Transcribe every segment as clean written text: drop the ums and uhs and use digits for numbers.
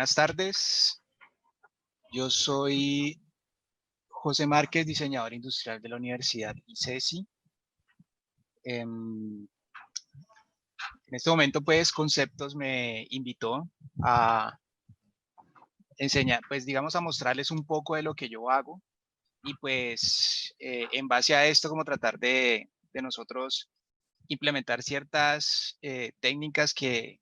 Buenas tardes. Yo soy José Márquez, diseñador industrial de la Universidad ICESI. En este momento, pues, Conceptos me invitó a enseñar, pues, digamos, a mostrarles un poco de lo que yo hago y, pues, en base a esto, como tratar de nosotros implementar ciertas técnicas que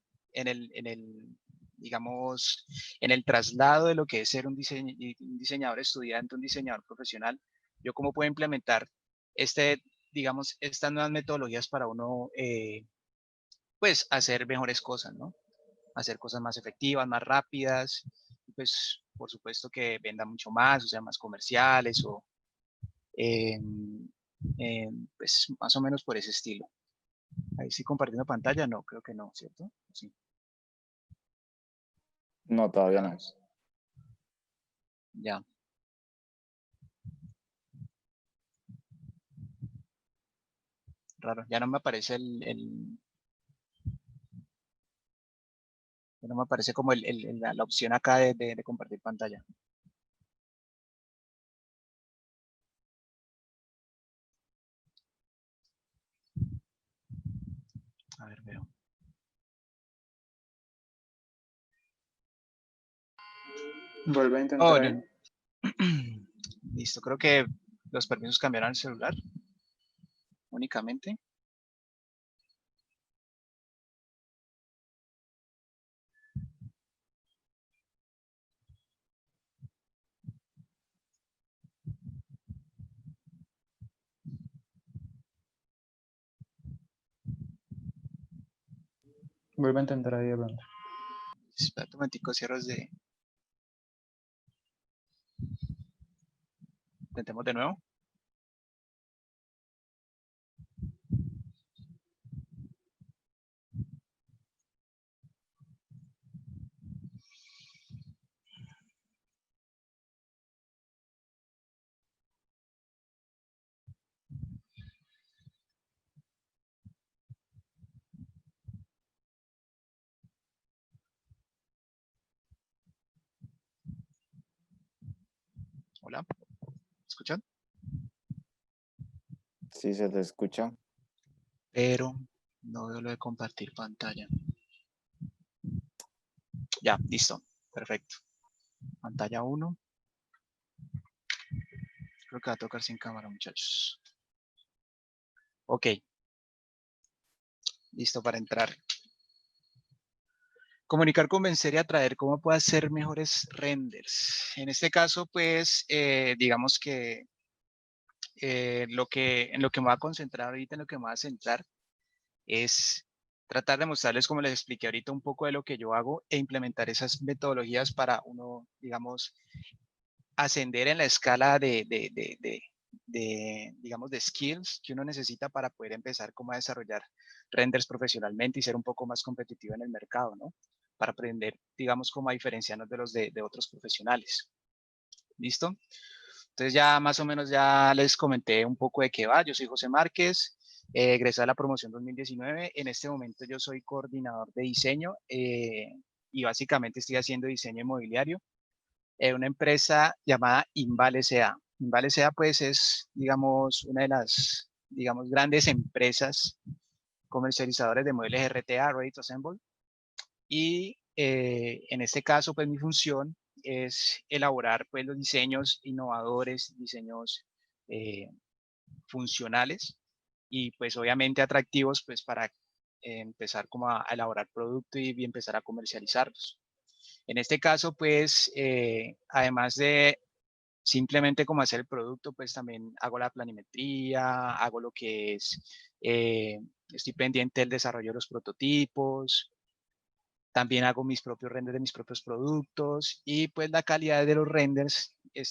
digamos, en el traslado de lo que es ser un diseñador estudiante, un diseñador profesional, yo cómo puedo implementar digamos, estas nuevas metodologías para uno, pues, hacer mejores cosas, ¿no? Hacer cosas más efectivas, más rápidas, pues, por supuesto que venda mucho más, o sea, más comerciales o, eh, pues, más o menos por ese estilo. Ahí estoy compartiendo pantalla, no, creo que no, ¿cierto? Sí. No, todavía no. Ya. Raro, ya no me aparece ya no me aparece como la opción acá de compartir pantalla. A ver, veo. Vuelve a intentar Oh, ahí. no. Listo, creo que los permisos cambiaron el celular únicamente. Vuelve a intentar ahí de pronto. Espera un momentico, cierros de... Intentemos de nuevo. Hola, ¿escuchan? Sí, se te escucha. Pero no veo lo de compartir pantalla. Ya, listo, perfecto. Pantalla 1. Creo que va a tocar sin cámara, muchachos. Ok, listo para entrar. Comunicar, convencer y atraer, ¿cómo puedo hacer mejores renders? En este caso, pues, digamos que, en lo que me voy a concentrar ahorita, en lo que me voy a centrar, es tratar de mostrarles, como les expliqué ahorita, un poco de lo que yo hago e implementar esas metodologías para uno, digamos, ascender en la escala digamos, de skills que uno necesita para poder empezar como a desarrollar renders profesionalmente y ser un poco más competitivo en el mercado, ¿no? Para aprender, digamos, cómo a diferenciarnos de los de otros profesionales. ¿Listo? Entonces ya más o menos ya les comenté un poco de qué va. Yo soy José Márquez, egresé a la promoción 2019. En este momento yo soy coordinador de diseño y básicamente estoy haciendo diseño inmobiliario una empresa llamada Inval S.A. Inval S.A. pues es, digamos, una de las, digamos, grandes empresas comercializadoras de muebles RTA, Ready to Assemble. Y en este caso, pues mi función es elaborar pues los diseños innovadores, diseños funcionales y pues obviamente atractivos pues para empezar como a elaborar producto y empezar a comercializarlos. En este caso, pues, además de simplemente como hacer el producto, pues también hago la planimetría, hago lo que es, estoy pendiente del desarrollo de los prototipos, también hago mis propios renders de mis propios productos y pues la calidad de los renders eh,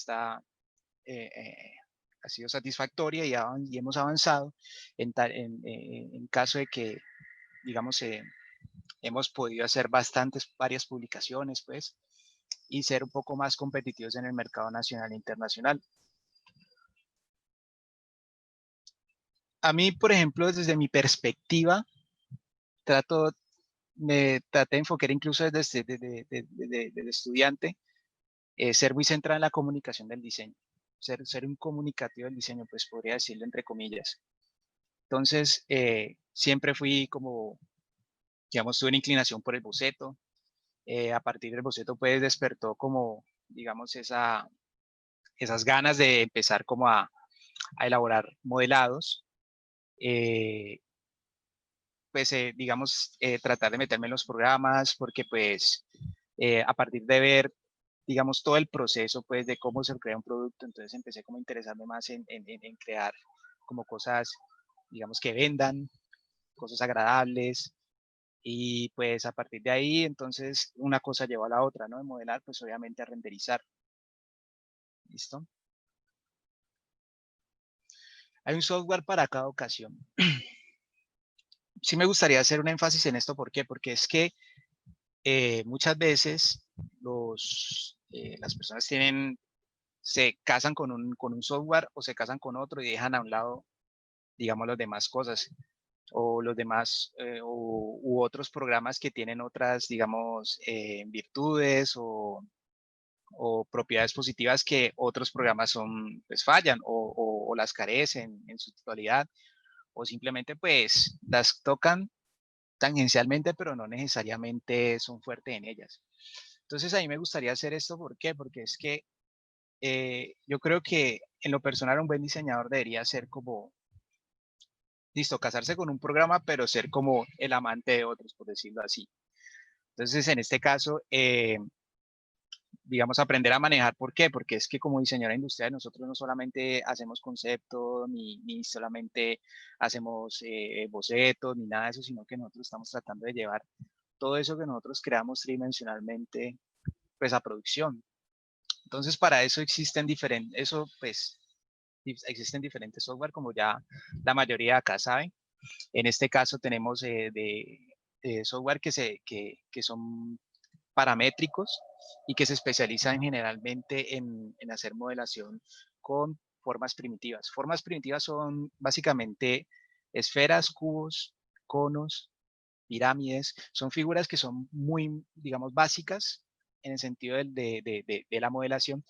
eh, ha sido satisfactoria y hemos avanzado en caso de que, digamos, hemos podido hacer varias publicaciones, pues, y ser un poco más competitivos en el mercado nacional e internacional. A mí, por ejemplo, desde mi perspectiva, trato me traté de enfocar incluso desde estudiante, ser muy centrado en la comunicación del diseño, ser un comunicativo del diseño, pues podría decirlo entre comillas. Entonces, siempre fui como, digamos, tuve una inclinación por el boceto. A partir del boceto, pues despertó como, digamos, esas ganas de empezar como a elaborar modelados. Eh, pues, digamos, tratar de meterme en los programas, porque pues a partir de ver, digamos, todo el proceso, pues, de cómo se crea un producto, entonces empecé como a interesarme más en crear como cosas, digamos, que vendan, cosas agradables, y pues a partir de ahí, entonces, una cosa llevó a la otra, ¿no? De modelar, pues obviamente a renderizar, ¿listo? Hay un software para cada ocasión. Sí me gustaría hacer un énfasis en esto, ¿por qué? Porque es que muchas veces las personas se casan con un software o se casan con otro y dejan a un lado, digamos, las demás cosas o los demás u otros programas que tienen otras, digamos, virtudes o propiedades positivas que otros programas pues fallan o las carecen en su totalidad o simplemente pues las tocan tangencialmente, pero no necesariamente son fuertes en ellas. Entonces a mí me gustaría hacer esto, ¿por qué? Porque es que yo creo que en lo personal un buen diseñador debería ser como, listo, casarse con un programa, pero ser como el amante de otros, por decirlo así. Entonces en este caso, digamos, aprender a manejar. ¿Por qué? Porque es que como diseñadora industrial nosotros no solamente hacemos conceptos, ni solamente hacemos bocetos, ni nada de eso, sino que nosotros estamos tratando de llevar todo eso que nosotros creamos tridimensionalmente, pues a producción. Entonces, para eso existen diferentes, eso pues, existen diferentes software, como ya la mayoría de acá saben. En este caso tenemos de software que son paramétricos y que se especializan generalmente en hacer modelación con formas primitivas. Formas primitivas son básicamente esferas, cubos, conos, pirámides. Son figuras que son muy, digamos, básicas en el sentido de la modelación,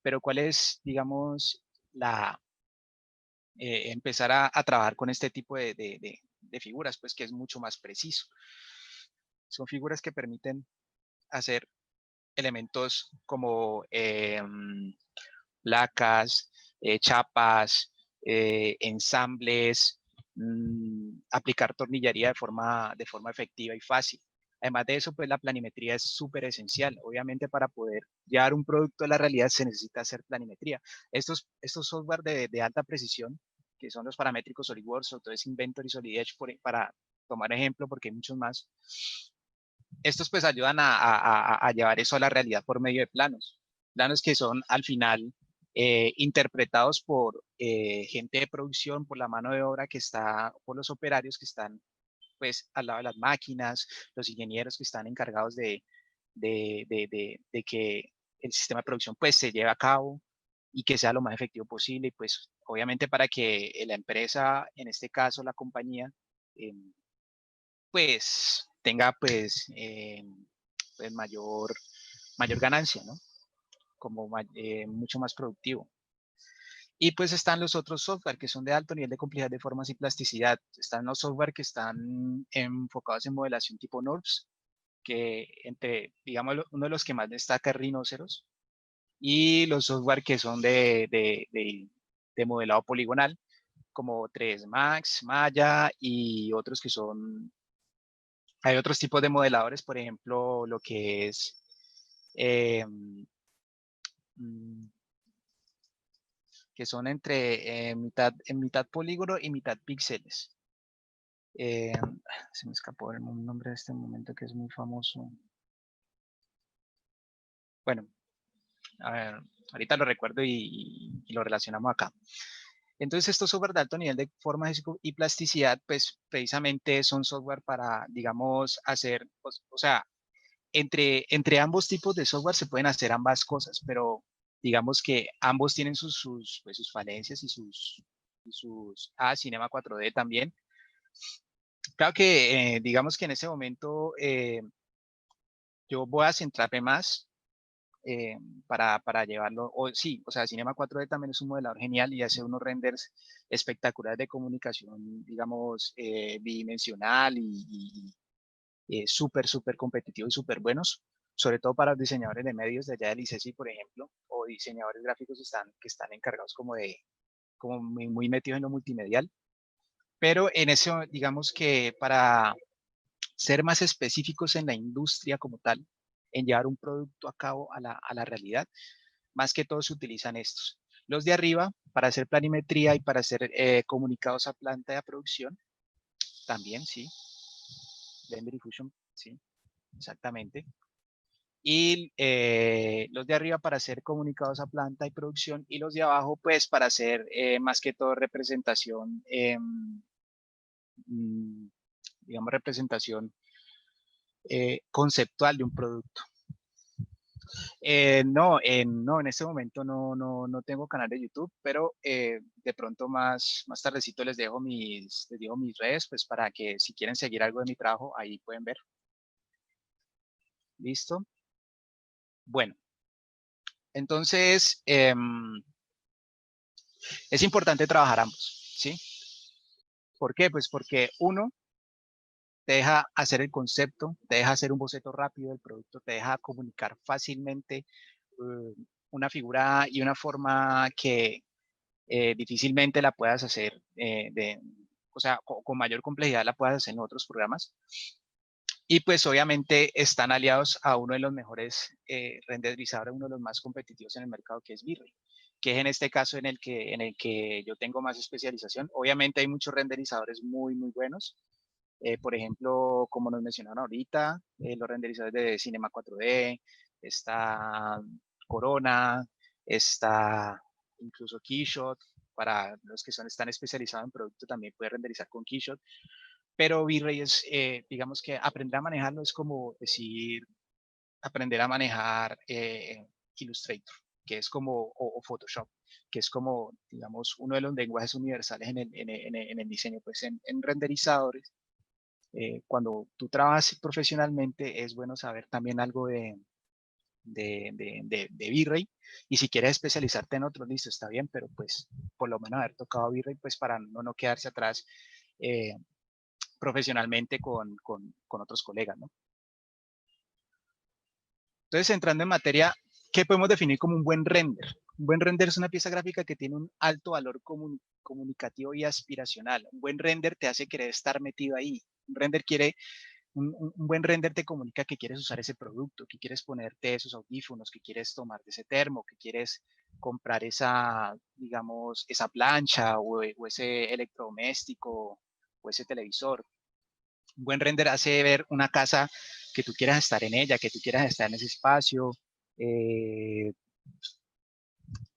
pero cuál es, digamos, empezar a trabajar con este tipo de figuras, pues que es mucho más preciso. Son figuras que permiten hacer elementos como placas, chapas, ensambles, aplicar tornillería de forma efectiva y fácil. Además de eso, pues la planimetría es súper esencial. Obviamente para poder llevar un producto a la realidad se necesita hacer planimetría. Estos software de alta precisión, que son los paramétricos SolidWorks, Autodesk Inventor y Solid Edge, para tomar ejemplo, porque hay muchos más, estos pues ayudan a llevar eso a la realidad por medio de planos. Planos que son al final interpretados por gente de producción, por la mano de obra que está, por los operarios que están pues al lado de las máquinas, los ingenieros que están encargados de que el sistema de producción pues se lleve a cabo y que sea lo más efectivo posible y pues obviamente para que la empresa, en este caso la compañía, eh, pues tenga pues mayor ganancia, ¿no? Como mucho más productivo. Y pues están los otros software que son de alto nivel de complejidad de formas y plasticidad. Están los software que están enfocados en modelación tipo NURBS, que digamos, uno de los que más destaca es Rhinoceros, y los software que son de modelado poligonal, como 3 Max, Maya y otros que son. Hay otros tipos de modeladores, por ejemplo, lo que es eh, mm, que son entre en mitad polígono y mitad píxeles. Eh, se me escapó el nombre de este momento que es muy famoso. Bueno, a ver, ahorita lo recuerdo y lo relacionamos acá. Entonces, estos software de alto nivel de formas y plasticidad, pues precisamente son software para, digamos, hacer, o sea, entre ambos tipos de software se pueden hacer ambas cosas, pero digamos que ambos tienen pues, sus falencias y sus Cinema 4D también. Claro que, digamos que en ese momento yo voy a centrarme más eh, para llevarlo, o sí, o sea, Cinema 4D también es un modelador genial y hace unos renders espectaculares de comunicación, digamos, bidimensional y súper competitivos y súper buenos, sobre todo para los diseñadores de medios de allá del ICESI, por ejemplo, o diseñadores gráficos que están encargados como muy metidos en lo multimedial. Pero en eso, digamos que para ser más específicos en la industria como tal, en llevar un producto a cabo a la realidad, más que todo se utilizan estos. Los de arriba, para hacer planimetría y para hacer comunicados a planta de producción, también, sí. Blender y Fusion, sí, exactamente. Y los de arriba para hacer comunicados a planta y producción y los de abajo pues para hacer más que todo representación, digamos representación conceptual de un producto. No, en este momento no tengo canal de YouTube, pero de pronto más tardecito les dejo mis redes, pues para que si quieren seguir algo de mi trabajo, ahí pueden ver. ¿Listo? Bueno, entonces es importante trabajar ambos, ¿sí? ¿Por qué? Pues porque uno te deja hacer el concepto, te deja hacer un boceto rápido del producto, te deja comunicar fácilmente una figura y una forma que difícilmente la puedas hacer o sea, con mayor complejidad la puedas hacer en otros programas. Y pues obviamente están aliados a uno de los mejores renderizadores, uno de los más competitivos en el mercado, que es V-Ray, que es en este caso en el que yo tengo más especialización. Obviamente hay muchos renderizadores muy buenos. Por ejemplo, como nos mencionaron ahorita, los renderizadores de Cinema 4D, está Corona, está incluso Keyshot, para los que están especializados en producto también puede renderizar con Keyshot, pero V-Ray es, digamos que aprender a manejarlo es como decir, aprender a manejar Illustrator, que es como, o Photoshop, que es como, digamos, uno de los lenguajes universales en el diseño, pues en renderizadores cuando tú trabajas profesionalmente es bueno saber también algo de V-Ray y si quieres especializarte en otro, listo, está bien, pero pues por lo menos haber tocado V-Ray pues para no quedarse atrás eh, profesionalmente con otros colegas, ¿no? Entonces, entrando en materia, ¿qué podemos definir como un buen render? Un buen render es una pieza gráfica que tiene un alto valor comunicativo y aspiracional. Un buen render te hace querer estar metido ahí. Un render quiere un buen render te comunica que quieres usar ese producto, que quieres ponerte esos audífonos, que quieres tomarte ese termo, que quieres comprar esa, digamos, esa plancha o ese electrodoméstico o ese televisor. Un buen render hace ver una casa que tú quieras estar en ella, que tú quieras estar en ese espacio, eh,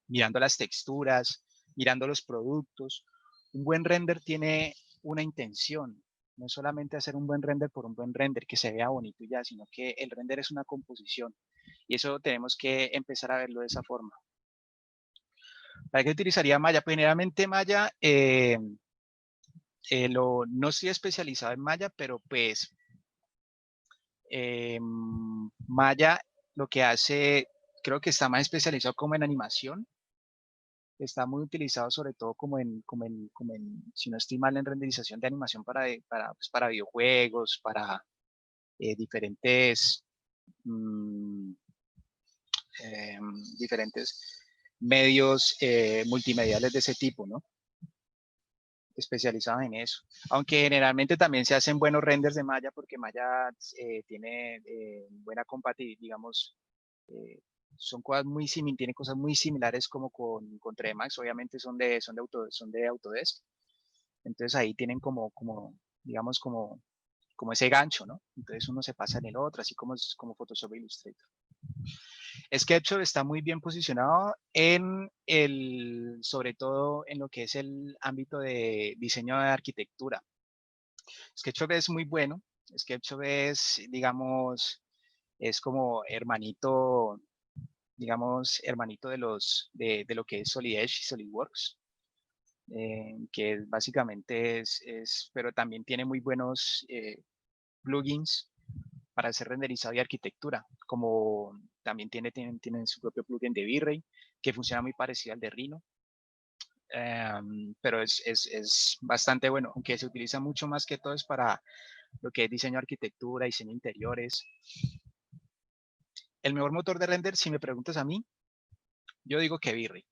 mirando las texturas, mirando los productos. Un buen render tiene una intención, no es solamente hacer un buen render por un buen render, que se vea bonito y ya, sino que el render es una composición. Y eso tenemos que empezar a verlo de esa forma. ¿Para qué utilizaría Maya? Pues generalmente Maya, no estoy especializado en Maya, pero pues Maya lo que hace, creo que está más especializado como en animación, está muy utilizado sobre todo si no estoy mal, en renderización de animación pues, para videojuegos, para diferentes, mm, eh, diferentes medios multimediales de ese tipo, ¿no? Especializados en eso. Aunque generalmente también se hacen buenos renders de Maya porque Maya tiene buena compatibilidad, digamos, eh, tiene cosas muy similares como con Tremax, obviamente son de Autodesk, entonces ahí tienen digamos, como ese gancho, ¿no? Entonces uno se pasa en el otro, así como Photoshop e Illustrator. SketchUp está muy bien posicionado sobre todo en lo que es el ámbito de diseño de arquitectura. SketchUp es muy bueno, SketchUp es, digamos, es como hermanito, digamos, hermanito de lo que es Solid Edge y SolidWorks. que básicamente pero también tiene muy buenos plugins para hacer renderizado y arquitectura, como también tienen su propio plugin de V-Ray, que funciona muy parecido al de Rhino, pero es bastante bueno, aunque se utiliza mucho más que todo es para lo que es diseño de arquitectura, diseño de interiores. El mejor motor de render, si me preguntas a mí, yo digo que V-Ray.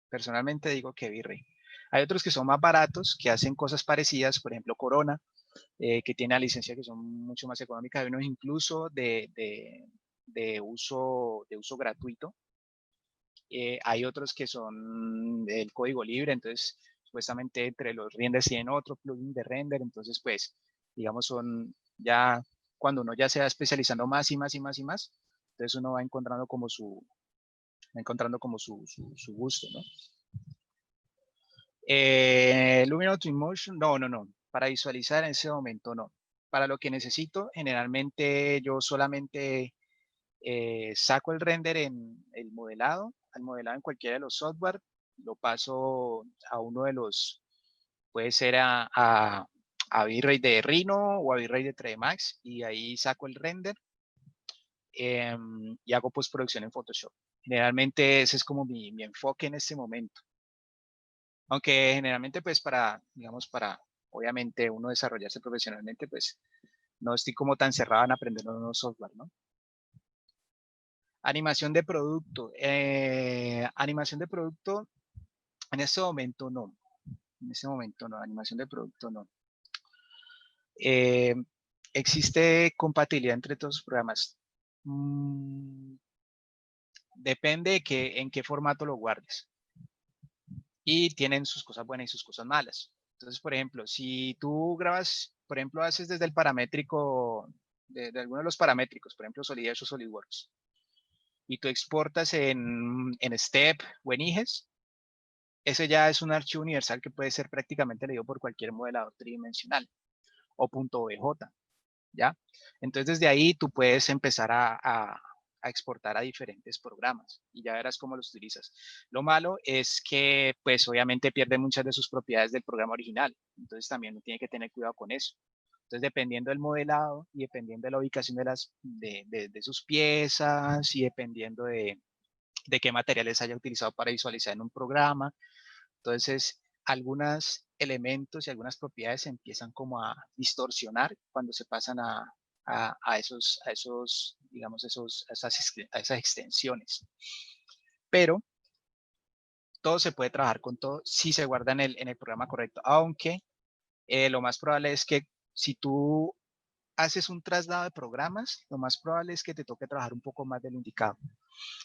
Personalmente digo que V-Ray. Hay otros que son más baratos, que hacen cosas parecidas, por ejemplo Corona, que tiene la licencia que son mucho más económicas, hay unos incluso de uso gratuito. Hay otros que son del código libre, entonces supuestamente entre los renders tienen otro plugin de render, entonces pues digamos son ya cuando uno ya se va especializando más y más y más y más, entonces uno va encontrando como su gusto, ¿no? Luminous Twinmotion, no, para visualizar en ese momento no. Para lo que necesito, generalmente yo solamente saco el render en el modelado, al modelado en cualquiera de los software, lo paso a uno de los, puede ser a V-Ray de Rhino o a V-Ray de 3D Max, y ahí saco el render y hago postproducción en Photoshop. Generalmente ese es como mi enfoque en este momento. Aunque generalmente pues digamos, para obviamente uno desarrollarse profesionalmente, pues no estoy como tan cerrado en aprender nuevos software, ¿no? Animación de producto. Animación de producto, en este momento no. En este momento no, animación de producto no. ¿Existe compatibilidad entre todos los programas? Depende de en qué formato lo guardes. Y tienen sus cosas buenas y sus cosas malas. Entonces, por ejemplo, si tú grabas, por ejemplo, haces desde el paramétrico, de alguno de los paramétricos, por ejemplo, SolidEdge o SolidWorks, y tú exportas en STEP o en IGES, ese ya es un archivo universal que puede ser prácticamente leído por cualquier modelador tridimensional o .bj, ¿ya? Entonces, desde ahí tú puedes empezar a exportar a diferentes programas y ya verás cómo los utilizas. Lo malo es que, pues, obviamente pierde muchas de sus propiedades del programa original. Entonces, también uno tiene que tener cuidado con eso. Entonces, dependiendo del modelado y dependiendo de la ubicación de sus piezas y dependiendo de qué materiales haya utilizado para visualizar en un programa, entonces algunos elementos y algunas propiedades se empiezan como a distorsionar cuando se pasan a esos, digamos, a esas extensiones. Pero todo se puede trabajar con todo si se guarda en el programa correcto, aunque lo más probable es que si tú haces un traslado de programas, lo más probable es que te toque trabajar un poco más de lo indicado.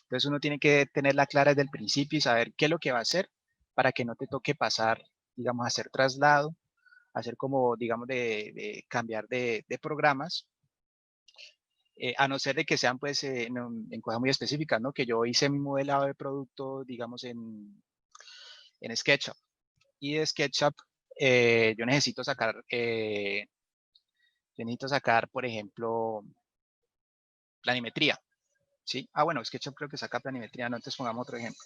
Entonces uno tiene que tenerla clara desde el principio y saber qué es lo que va a hacer para que no te toque pasar, digamos, a hacer traslado, hacer como, digamos, de cambiar de programas, a no ser de que sean pues en cosas muy específicas, ¿no? Que yo hice mi modelado de producto, digamos, en SketchUp. Y de SketchUp yo necesito sacar, por ejemplo, planimetría, ¿sí? Ah, bueno, SketchUp creo que saca planimetría, no, entonces pongamos otro ejemplo.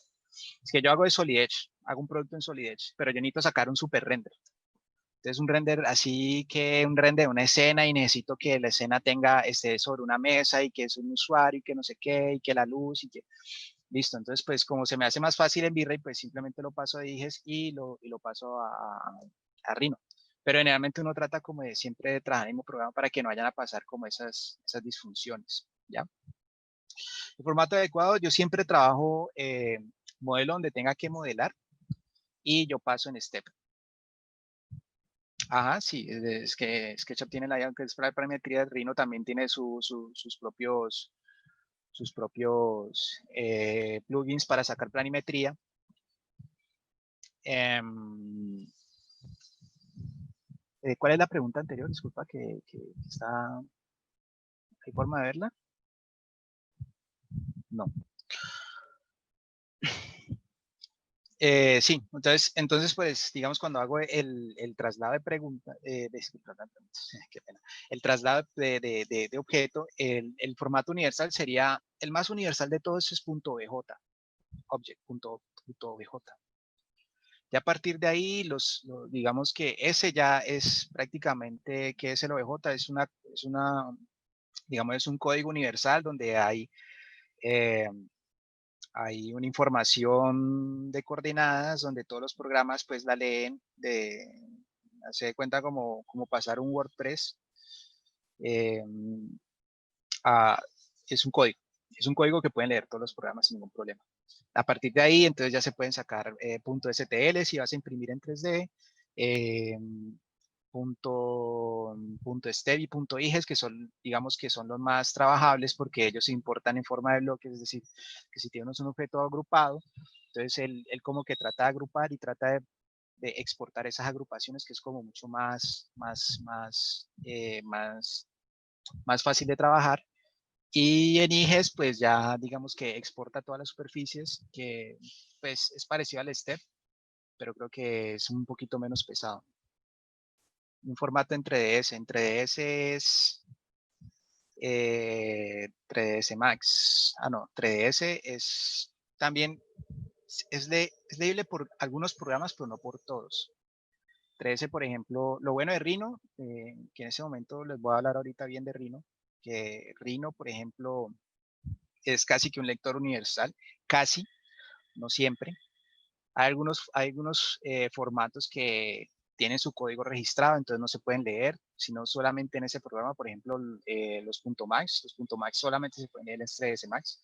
Es que yo hago de SolidEdge, hago un producto en SolidEdge, pero yo necesito sacar un super render. Entonces un render así que un render de una escena y necesito que la escena esté sobre una mesa y que es un usuario y que no sé qué y que la luz y que listo. Entonces pues como se me hace más fácil en V-Ray, pues simplemente lo paso a Diges y lo paso a Rhino. Pero generalmente uno trata como de siempre de trabajar en el mismo programa para que no vayan a pasar como esas disfunciones, ¿ya? El formato adecuado, yo siempre trabajo modelo donde tenga que modelar y yo paso en Step. Ajá, sí, es que SketchUp tiene que es para parametría, Rhino también tiene sus propios plugins para sacar planimetría. ¿Cuál es la pregunta anterior? Disculpa que está... ¿Hay forma de verla? No. Sí, entonces, pues, digamos, cuando hago el traslado de pregunta, qué pena, el traslado de objeto, el formato universal sería, el más universal de todos es .bj, object.bj. Ya a partir de ahí, digamos que ese ya es prácticamente, ¿qué es el OBJ? Digamos, es un código universal donde hay una información de coordenadas donde todos los programas pues la leen, se de cuenta como pasar un WordPress eh, a, es un código que pueden leer todos los programas sin ningún problema. A partir de ahí, entonces ya se pueden sacar .stl si vas a imprimir en 3D, .step y .iges, que son, digamos que son los más trabajables porque ellos se importan en forma de bloques, es decir, que si tienes un objeto agrupado, entonces él como que trata de agrupar y trata de exportar esas agrupaciones, que es como mucho más fácil de trabajar. Y en IGES, pues ya digamos que exporta todas las superficies, que pues es parecido al STEP, pero creo que es un poquito menos pesado. Un formato en 3DS. En 3DS es 3DS Max. Ah, no, 3DS es también, es leíble por algunos programas, pero no por todos. 3DS, por ejemplo, lo bueno de Rhino, que en ese momento les voy a hablar ahorita bien de Rhino, que Rhino, por ejemplo, es casi que un lector universal, casi, no siempre. Hay algunos formatos que tienen su código registrado, entonces no se pueden leer, sino solamente en ese programa, por ejemplo, los .max. Los .max solamente se pueden leer en 3ds Max.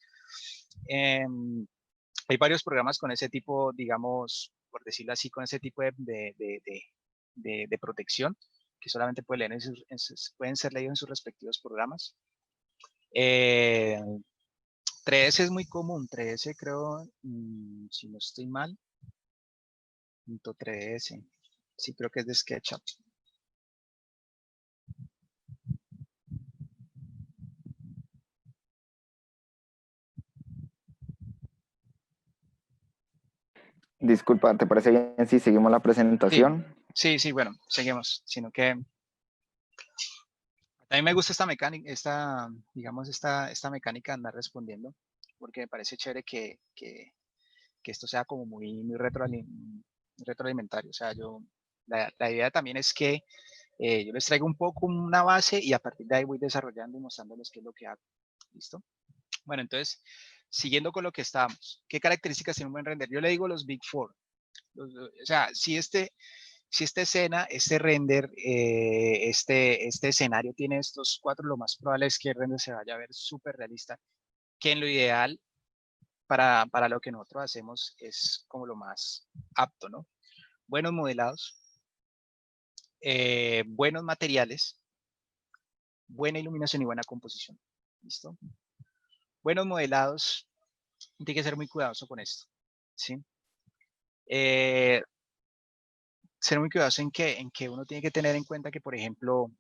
Hay varios programas con ese tipo, digamos, por decirlo así, con ese tipo de protección, que solamente pueden, pueden ser leídos en sus respectivos programas. 3S es muy común, 3S creo, si no estoy mal, .3S, sí creo que es de SketchUp. Disculpa, ¿te parece bien si seguimos la presentación? Sí, bueno, seguimos, sino que a mí me gusta esta mecánica, digamos, esta mecánica de andar respondiendo, porque me parece chévere que esto sea como muy retroalimentario. O sea, la idea también es que yo les traigo un poco una base y a partir de ahí voy desarrollando y mostrándoles qué es lo que hago. ¿Listo? Bueno, entonces, siguiendo con lo que estábamos, ¿qué características tiene un buen render? Yo le digo los Big Four. O sea, si esta escena, este render, este escenario tiene estos cuatro, lo más probable es que el render se vaya a ver súper realista, que en lo ideal para lo que nosotros hacemos es como lo más apto, ¿no? Buenos modelados, buenos materiales, buena iluminación y buena composición. ¿Listo? Buenos modelados, tiene que ser muy cuidadoso con esto, ¿sí? Ser muy cuidadoso en que uno tiene que tener en cuenta que, por ejemplo,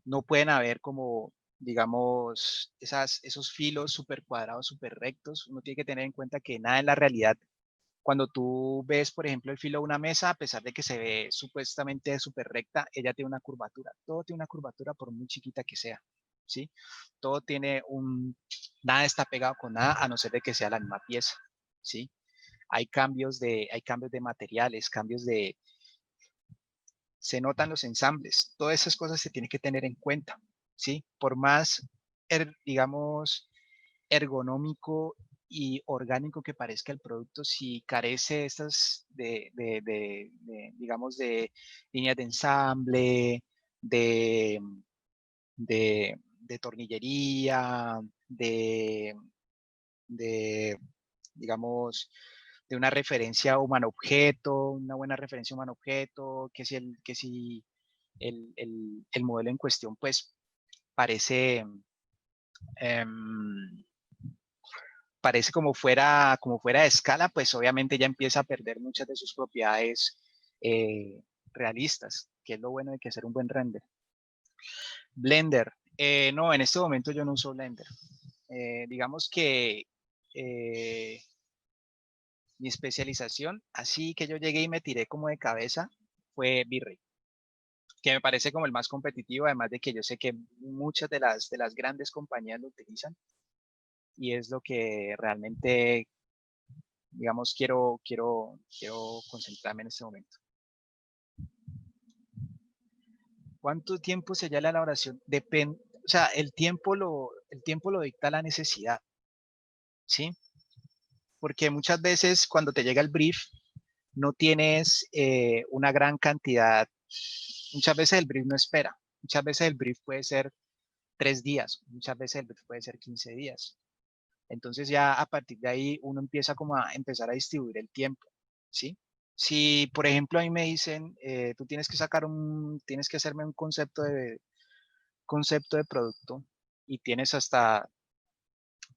no pueden haber como, digamos, esos filos súper cuadrados, súper rectos. Uno tiene que tener en cuenta que nada en la realidad, cuando tú ves, por ejemplo, el filo de una mesa, a pesar de que se ve supuestamente súper recta, ella tiene una curvatura. Todo tiene una curvatura por muy chiquita que sea, ¿sí? Todo tiene nada está pegado con nada, a no ser de que sea la misma pieza, ¿sí? Hay cambios de materiales, se notan los ensambles, todas esas cosas se tienen que tener en cuenta, ¿sí? Por más, digamos, ergonómico y orgánico que parezca el producto, si carece estas digamos, de líneas de ensamble, de, de tornillería, de, digamos, de una referencia humano-objeto, una buena referencia humano-objeto, que si el modelo en cuestión, pues, parece, em, parece como fuera de escala, pues obviamente ya empieza a perder muchas de sus propiedades realistas, que es lo bueno de que hacer un buen render. Blender. No, en este momento yo no uso Blender. Digamos que mi especialización, así que yo llegué y me tiré como de cabeza, fue V-Ray, que me parece como el más competitivo, además de que yo sé que muchas de las grandes compañías lo utilizan. y es lo que realmente, digamos, quiero concentrarme en este momento. ¿Cuánto tiempo se lleva la elaboración? Depende, o sea, el tiempo lo dicta la necesidad, ¿sí? Porque muchas veces cuando te llega el brief, no tienes una gran cantidad, muchas veces el brief no espera, muchas veces el brief puede ser 3 días, muchas veces el brief puede ser 15 días. Entonces ya a partir de ahí uno empieza como a empezar a distribuir el tiempo, ¿sí? Si, por ejemplo, a mí me dicen, tú tienes que hacerme un concepto de producto y tienes hasta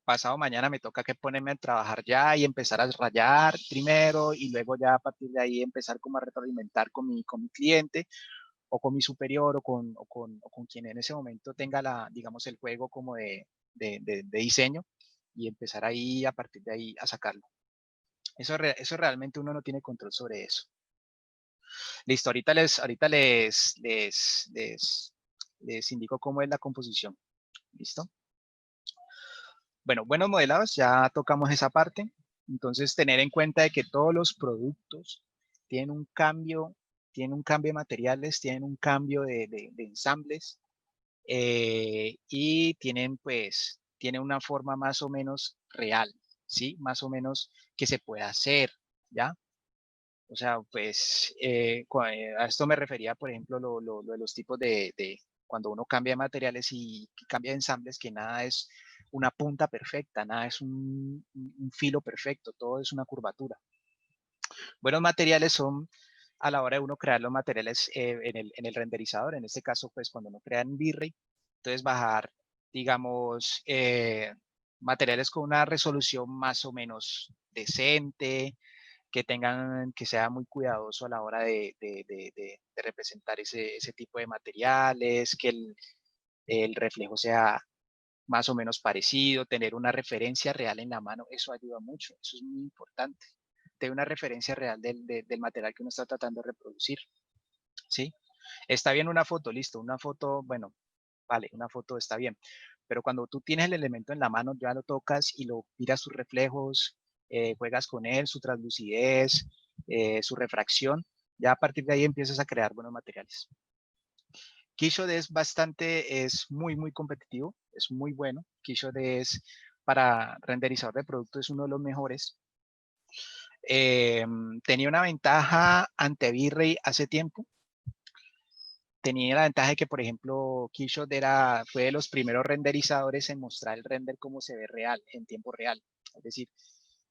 pasado mañana, me toca que ponerme a trabajar ya y empezar a rayar primero y luego ya a partir de ahí empezar como a retroalimentar con mi cliente o con mi superior o con quien en ese momento tenga digamos, el juego como de diseño y empezar ahí a partir de ahí a sacarlo. Eso realmente uno no tiene control sobre eso. Listo, les indico cómo es la composición. ¿Listo? Bueno, buenos modelados, ya tocamos esa parte. Entonces, tener en cuenta de que todos los productos tienen un cambio de materiales, tienen un cambio de ensambles y tienen una forma más o menos real, ¿sí? Más o menos que se pueda hacer, ¿ya? O sea, pues a esto me refería, por ejemplo, lo de los tipos de cuando uno cambia de materiales y cambia de ensambles, que nada es una punta perfecta, nada es un filo perfecto, todo es una curvatura. Buenos materiales son a la hora de uno crear los materiales en el renderizador, en este caso, pues cuando uno crea en V-Ray, entonces bajar, digamos, materiales con una resolución más o menos decente, que sea muy cuidadoso a la hora de representar ese tipo de materiales, que el reflejo sea más o menos parecido, tener una referencia real en la mano, eso ayuda mucho, eso es muy importante. Tener una referencia real del material que uno está tratando de reproducir, ¿sí? Está bien una foto, listo, una foto, bueno, vale, una foto está bien, pero cuando tú tienes el elemento en la mano, ya lo tocas y lo miras sus reflejos, juegas con él, su translucidez, su refracción, ya a partir de ahí empiezas a crear buenos materiales. Keyshot es muy competitivo, es muy bueno. Keyshot es para renderizador de producto, es uno de los mejores. Tenía una ventaja ante V-Ray hace tiempo. Tenía la ventaja de que, por ejemplo, Keyshot fue de los primeros renderizadores en mostrar el render como se ve real, en tiempo real. Es decir,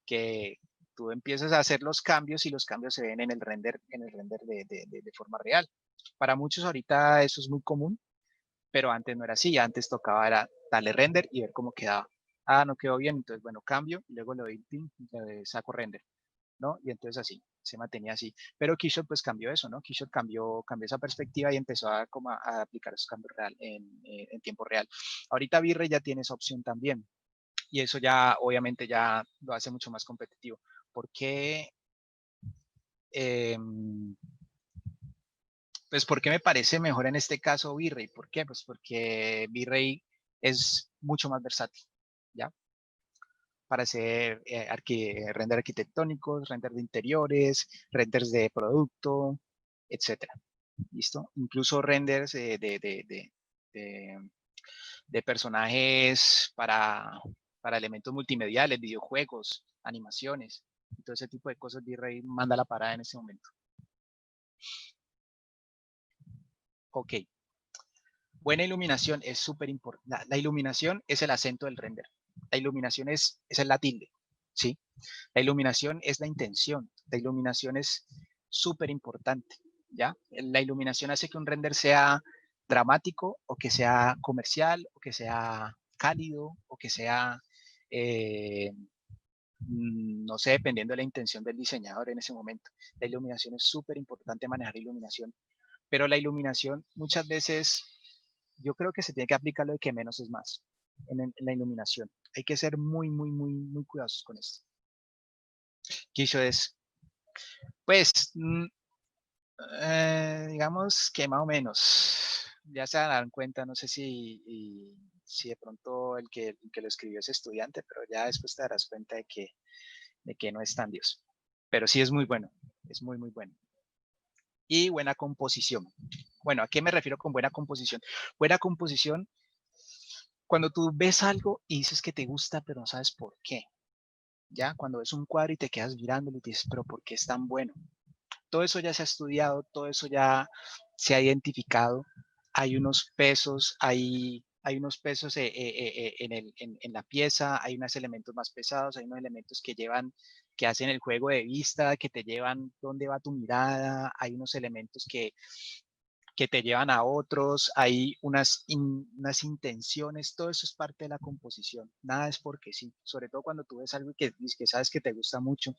que tú empiezas a hacer los cambios y los cambios se ven en el render de forma real. Para muchos ahorita eso es muy común, pero antes no era así, antes tocaba darle render y ver cómo quedaba. Ah, no quedó bien, entonces bueno, cambio, y luego le doy pin, saco render, ¿no? Y entonces así, se mantenía así. Pero Keyshot pues cambió eso, ¿no? Keyshot cambió esa perspectiva y empezó a aplicar esos cambios en tiempo real. Ahorita V-Ray ya tiene esa opción también, y eso ya obviamente ya lo hace mucho más competitivo. ¿Por qué? Pues porque me parece mejor en este caso V-Ray. ¿Por qué? Pues porque V-Ray es mucho más versátil, ¿ya? Para hacer render arquitectónicos, render de interiores, renders de producto, etcétera. ¿Listo? Incluso renders de, de personajes para elementos multimediales, videojuegos, animaciones, y todo ese tipo de cosas. V-Ray manda la parada en ese momento. Ok. Buena iluminación es súper importante. La iluminación es el acento del render. La iluminación es la tilde, ¿sí? La iluminación es la intención. La iluminación es súper importante, ¿ya? La iluminación hace que un render sea dramático o que sea comercial o que sea cálido o que sea, no sé, dependiendo de la intención del diseñador en ese momento. La iluminación es súper importante, manejar iluminación, pero la iluminación muchas veces yo creo que se tiene que aplicar lo de que menos es más en la iluminación. Hay que ser muy cuidadosos con esto. Quiso es, pues, digamos que más o menos, ya se darán cuenta, no sé si si de pronto el que lo escribió es estudiante, pero ya después te darás cuenta de que no es tan Dios. Pero sí es muy bueno, es muy, muy bueno. Y buena composición. Bueno, ¿a qué me refiero con buena composición? Buena composición, cuando tú ves algo y dices que te gusta, pero no sabes por qué. ¿Ya? Cuando ves un cuadro y te quedas mirándolo y te dices, pero ¿por qué es tan bueno? Todo eso ya se ha estudiado, todo eso ya se ha identificado. Hay unos pesos, hay unos pesos en la pieza, hay unos elementos más pesados, hay unos elementos que hacen el juego de vista, que te llevan dónde va tu mirada, hay unos elementos que te llevan a otros, hay unas intenciones, todo eso es parte de la composición, nada es porque sí, sobre todo cuando tú ves algo que sabes que te gusta mucho,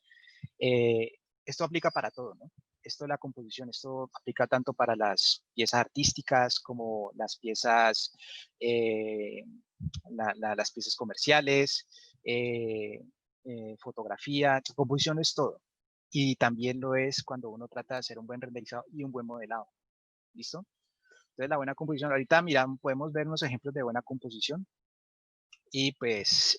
eh, esto aplica para todo, ¿no? Esto de la composición, esto aplica tanto para las piezas artísticas como las piezas, las piezas comerciales, fotografía, composición es todo. Y también lo es cuando uno trata de hacer un buen renderizado y un buen modelado. ¿Listo? Entonces, la buena composición, ahorita mira, podemos ver unos ejemplos de buena composición y pues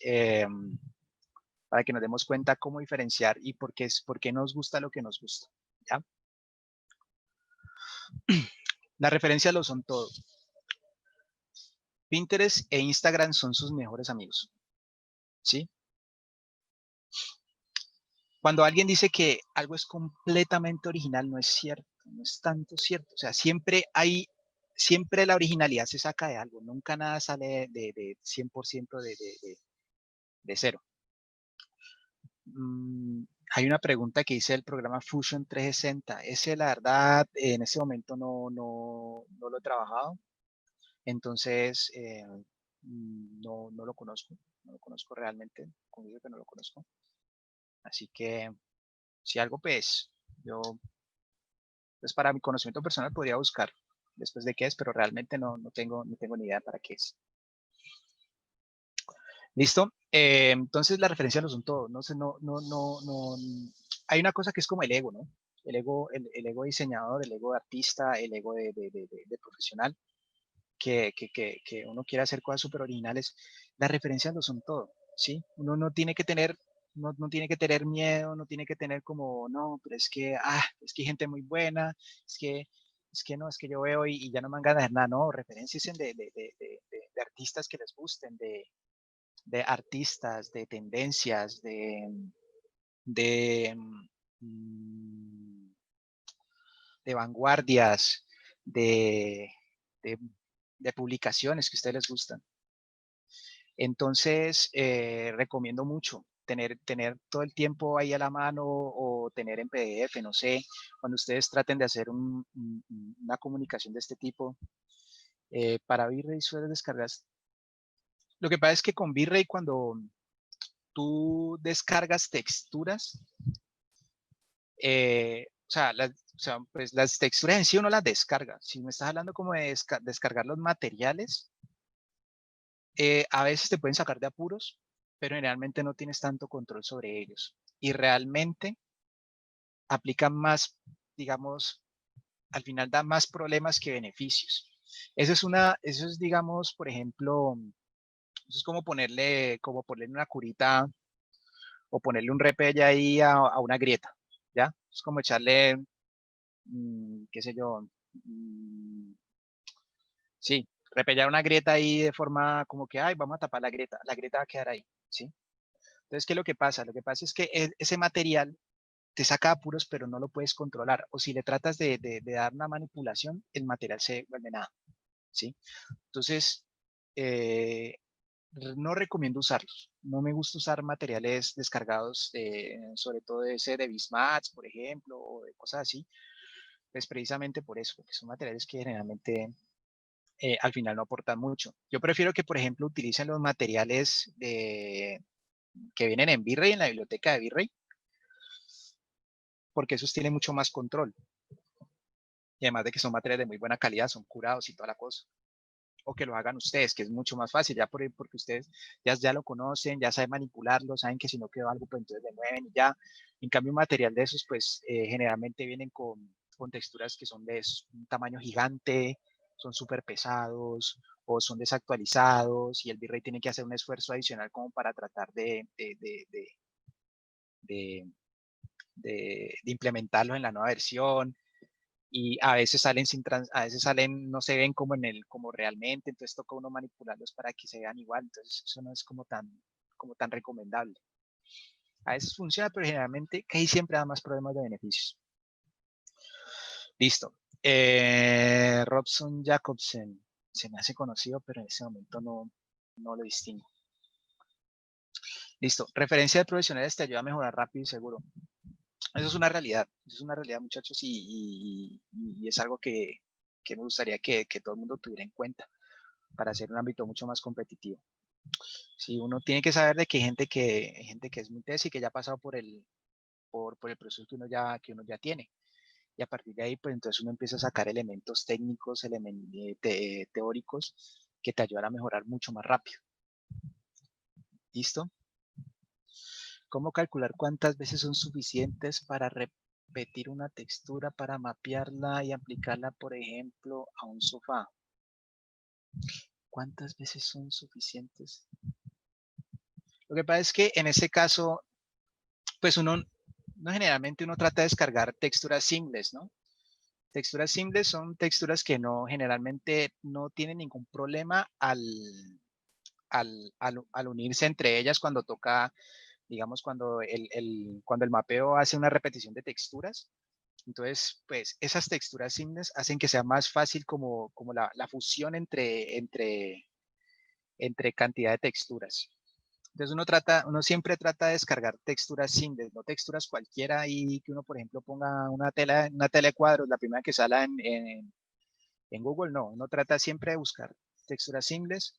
para que nos demos cuenta cómo diferenciar y por qué nos gusta lo que nos gusta. ¿Ya? Las referencias lo son todo. Pinterest e Instagram son sus mejores amigos. ¿Sí? Cuando alguien dice que algo es completamente original, no es cierto, no es tanto cierto. O sea, siempre la originalidad se saca de algo, nunca nada sale de 100% de cero. Hay una pregunta que hice del programa Fusion 360. Ese, la verdad, en ese momento no lo he trabajado. Entonces, no lo conozco. No lo conozco realmente. Confieso que no lo conozco. Así que, si algo, pues, yo, pues para mi conocimiento personal podría buscar después de qué es, pero realmente no tengo ni idea para qué es. ¿Listo? Entonces las referencias no son todo. No sé, no. Hay una cosa que es como el ego, ¿no? El ego diseñador, el ego de artista, el ego de profesional, que uno quiere hacer cosas súper originales. Las referencias lo son todo, ¿sí? Uno no tiene que tener miedo, no tiene que tener como, no, pero es que hay gente muy buena, es que, es que yo veo y ya no me van a ganar nada, no, referencias de artistas que les gusten, de artistas, de tendencias, de, mm, de vanguardias, de, de, de publicaciones que a ustedes les gustan. Entonces, recomiendo mucho tener todo el tiempo ahí a la mano o tener en PDF, no sé, cuando ustedes traten de hacer una comunicación de este tipo. Para V-Ray suele descargas. Lo que pasa es que con V-Ray cuando tú descargas texturas, pues las texturas en sí uno las descarga. Si me estás hablando como de descargar los materiales, a veces te pueden sacar de apuros, pero generalmente no tienes tanto control sobre ellos. Y realmente aplican más, digamos, al final da más problemas que beneficios. Eso es, digamos, por ejemplo, eso es como ponerle una curita o ponerle un repelle ahí a una grieta, ¿ya? Es como echarle, qué sé yo, sí, repellar una grieta ahí de forma como que, ay, vamos a tapar la grieta va a quedar ahí, ¿sí? Entonces, ¿qué es lo que pasa? Lo que pasa es que ese material te saca apuros, pero no lo puedes controlar. O si le tratas de dar una manipulación, el material se vuelve nada, ¿sí? Entonces, eh, no recomiendo usarlos. No me gusta usar materiales descargados, sobre todo de Bismats, por ejemplo, o de cosas así. Pues precisamente por eso, porque son materiales que generalmente al final no aportan mucho. Yo prefiero que, por ejemplo, utilicen los materiales que vienen en V-Ray, en la biblioteca de V-Ray, porque esos tienen mucho más control. Y además de que son materiales de muy buena calidad, son curados y toda la cosa. O que lo hagan ustedes, que es mucho más fácil, porque ustedes ya lo conocen, ya saben manipularlo, saben que si no quedó algo, pues entonces le mueven y ya. En cambio, un material de esos, pues generalmente vienen con texturas que son de un tamaño gigante, son súper pesados, o son desactualizados y el bitrate tiene que hacer un esfuerzo adicional como para tratar de, de implementarlos en la nueva versión, y a veces salen a veces salen, no se ven como como realmente, entonces toca uno manipularlos para que se vean igual, entonces eso no es como tan recomendable. A veces funciona, pero generalmente casi siempre da más problemas de beneficios. Listo. Robson Jacobsen, se me hace conocido, pero en este momento no lo distingo. Listo. Referencia de profesionales te ayuda a mejorar rápido y seguro. Eso es una realidad, muchachos, y es algo que me gustaría que todo el mundo tuviera en cuenta para hacer un ámbito mucho más competitivo. Sí, uno tiene que saber de que hay gente que es muy tesa y que ya ha pasado por el proceso que uno ya tiene. Y a partir de ahí, pues entonces uno empieza a sacar elementos técnicos, teóricos, que te ayudan a mejorar mucho más rápido. ¿Listo? ¿Cómo calcular cuántas veces son suficientes para repetir una textura, para mapearla y aplicarla, por ejemplo, a un sofá? ¿Cuántas veces son suficientes? Lo que pasa es que en ese caso, pues generalmente uno trata de descargar texturas simples, ¿no? Texturas simples son texturas que generalmente no tienen ningún problema al unirse entre ellas cuando toca, digamos, cuando cuando el mapeo hace una repetición de texturas. Entonces, pues esas texturas simples hacen que sea más fácil como la fusión entre cantidad de texturas. Entonces uno siempre trata de descargar texturas simples, no texturas cualquiera, y que uno, por ejemplo, ponga una tela de cuadros, la primera que sale en Google, no. Uno trata siempre de buscar texturas simples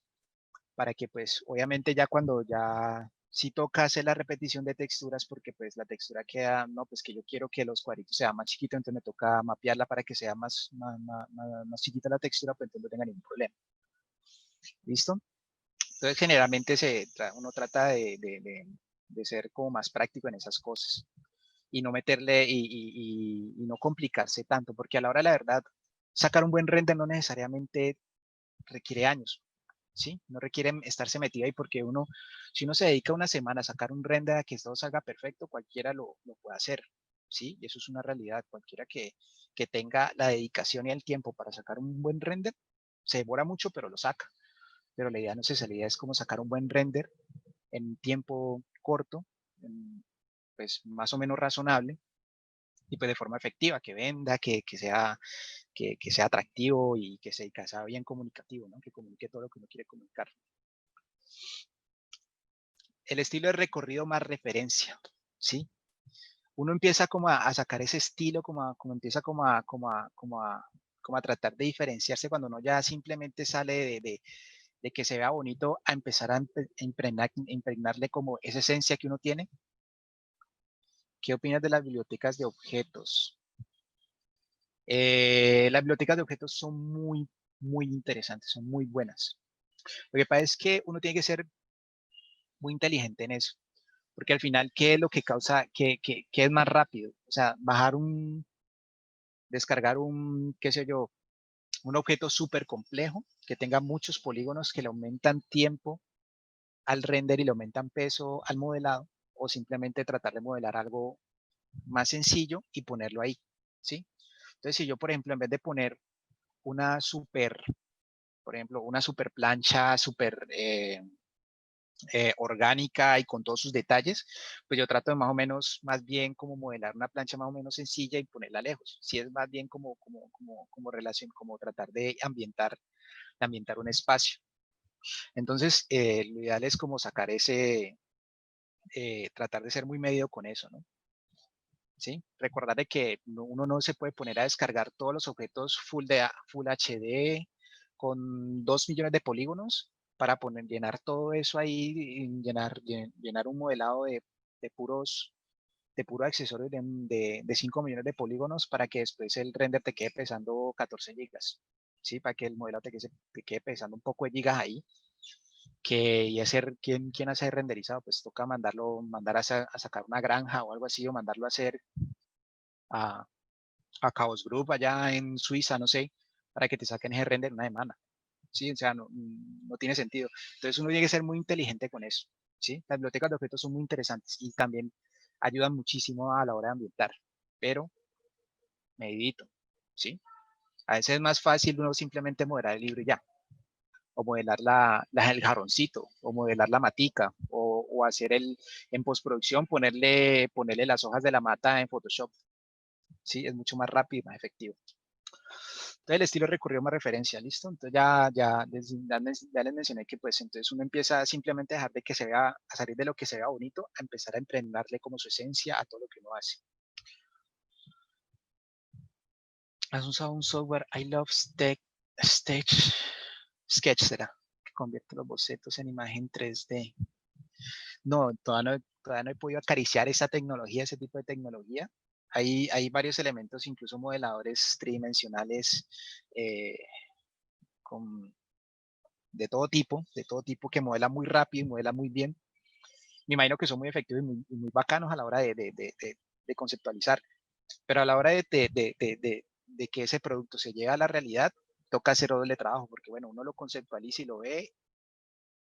para que, pues, obviamente ya cuando ya si toca hacer la repetición de texturas, porque pues la textura queda, no, pues que yo quiero que los cuadritos sean más chiquitos, entonces me toca mapearla para que sea más chiquita la textura, pues entonces no tenga ningún problema. ¿Listo? Entonces, generalmente uno trata de ser como más práctico en esas cosas y no meterle y no complicarse tanto, porque a la hora de la verdad, sacar un buen render no necesariamente requiere años, ¿sí? No requiere estarse metido ahí porque si uno se dedica una semana a sacar un render a que todo salga perfecto, cualquiera lo puede hacer, ¿sí? Y eso es una realidad. Cualquiera que tenga la dedicación y el tiempo para sacar un buen render, se demora mucho, pero lo saca. Pero la idea no es esa, la idea es como sacar un buen render en un tiempo corto, pues más o menos razonable, y pues de forma efectiva, que venda, que sea atractivo y que sea bien comunicativo, ¿no? Que comunique todo lo que uno quiere comunicar. El estilo de recorrido más referencia, ¿sí? Uno empieza como a sacar ese estilo, como empieza como a tratar de diferenciarse cuando uno ya simplemente sale de que se vea bonito a empezar a impregnarle como esa esencia que uno tiene. ¿Qué opinas de las bibliotecas de objetos? Las bibliotecas de objetos son muy interesantes, son muy buenas. Lo que pasa es que uno tiene que ser muy inteligente en eso, porque al final, ¿qué es lo que causa, qué es más rápido? O sea, descargar qué sé yo, un objeto súper complejo que tenga muchos polígonos que le aumentan tiempo al render y le aumentan peso al modelado, o simplemente tratar de modelar algo más sencillo y ponerlo ahí, ¿sí? Entonces, si yo, por ejemplo, en vez de poner una por ejemplo, una super plancha, orgánica y con todos sus detalles, pues yo trato de más bien como modelar una plancha más o menos sencilla y ponerla lejos. Si es más bien como relación, como tratar de ambientar un espacio. Entonces, lo ideal es como sacar tratar de ser muy medido con eso, ¿no? ¿Sí? Recordar de que uno no se puede poner a descargar todos los objetos Full HD con 2 millones de polígonos para llenar todo eso ahí, y llenar un modelado de puro accesorios de 5 millones de polígonos para que después el render te quede pesando 14 gigas, ¿sí? Para que el modelado te quede pesando un poco de gigas ahí, y hacer, ¿quién hace renderizado? Pues toca mandar a sacar una granja o algo así, o mandarlo a hacer a Chaos Group allá en Suiza, no sé, para que te saquen ese render en una semana. ¿sí? O sea, no tiene sentido. Entonces uno tiene que ser muy inteligente con eso, ¿sí? Las bibliotecas de objetos son muy interesantes y también ayudan muchísimo a la hora de ambientar, pero medidito, ¿sí? A veces es más fácil uno simplemente modelar el libro y ya, o modelar el jarroncito, o modelar la matica, o hacer en postproducción, ponerle las hojas de la mata en Photoshop, ¿sí? Es mucho más rápido y más efectivo. Entonces el estilo recurrió más referencia, ¿listo? Entonces ya les mencioné que pues entonces uno empieza simplemente a dejar de que se vea, a salir de lo que se vea bonito, a empezar a impregnarle como su esencia a todo lo que uno hace. ¿Has usado un software I Love Sketch será? Que convierte los bocetos en imagen 3D. No, todavía no he podido acariciar esa tecnología, ese tipo de tecnología. Hay varios elementos, incluso modeladores tridimensionales eh, con, de todo tipo que modela muy rápido y modela muy bien. Me imagino que son muy efectivos y muy bacanos a la hora de conceptualizar, pero a la hora de que ese producto se llegue a la realidad, toca hacer doble trabajo, porque bueno, uno lo conceptualiza y lo ve,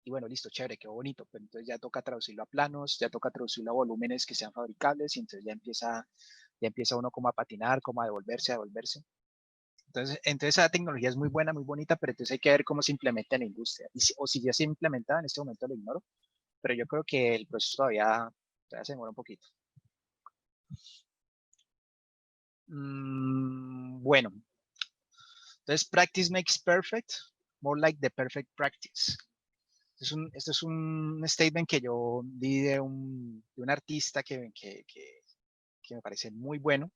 y bueno, listo, chévere, quedó bonito, pero entonces ya toca traducirlo a planos, ya toca traducirlo a volúmenes que sean fabricables, y entonces ya empieza uno como a patinar, como a devolverse, a devolverse. Entonces esa tecnología es muy buena, muy bonita, pero entonces hay que ver cómo se implementa en la industria. O si ya se implementa, en este momento lo ignoro, pero yo creo que el proceso todavía se demora un poquito. Bueno, entonces practice makes perfect, more like the perfect practice. Este es un statement que yo di de un artista que me parece muy bueno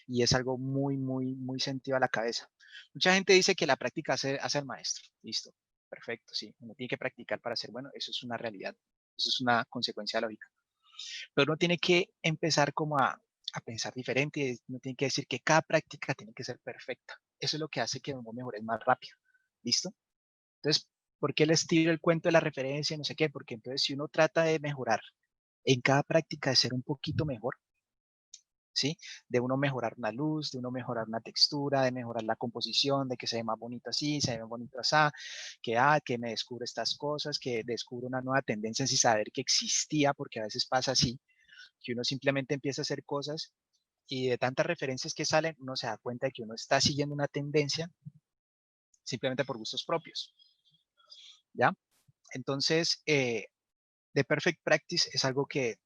y es algo muy sentido a la cabeza. Mucha gente dice que la práctica hace al maestro. Listo, perfecto, sí. Uno tiene que practicar para ser bueno. Eso es una realidad. Eso es una consecuencia lógica. Pero uno tiene que empezar como a pensar diferente. Uno tiene que decir que cada práctica tiene que ser perfecta. Eso es lo que hace que uno mejore más rápido. ¿Listo? Entonces, ¿por qué les tiro el cuento de la referencia? No sé qué. Porque entonces si uno trata de mejorar en cada práctica de ser un poquito mejor, ¿sí? De uno mejorar una luz, de uno mejorar una textura, de mejorar la composición, de que se ve más bonito así, se ve más bonito así, que me descubro estas cosas, que descubro una nueva tendencia sin saber que existía, porque a veces pasa así, que uno simplemente empieza a hacer cosas y de tantas referencias que salen, uno se da cuenta de que uno está siguiendo una tendencia simplemente por gustos propios, ¿ya? Entonces, The Perfect Practice es algo que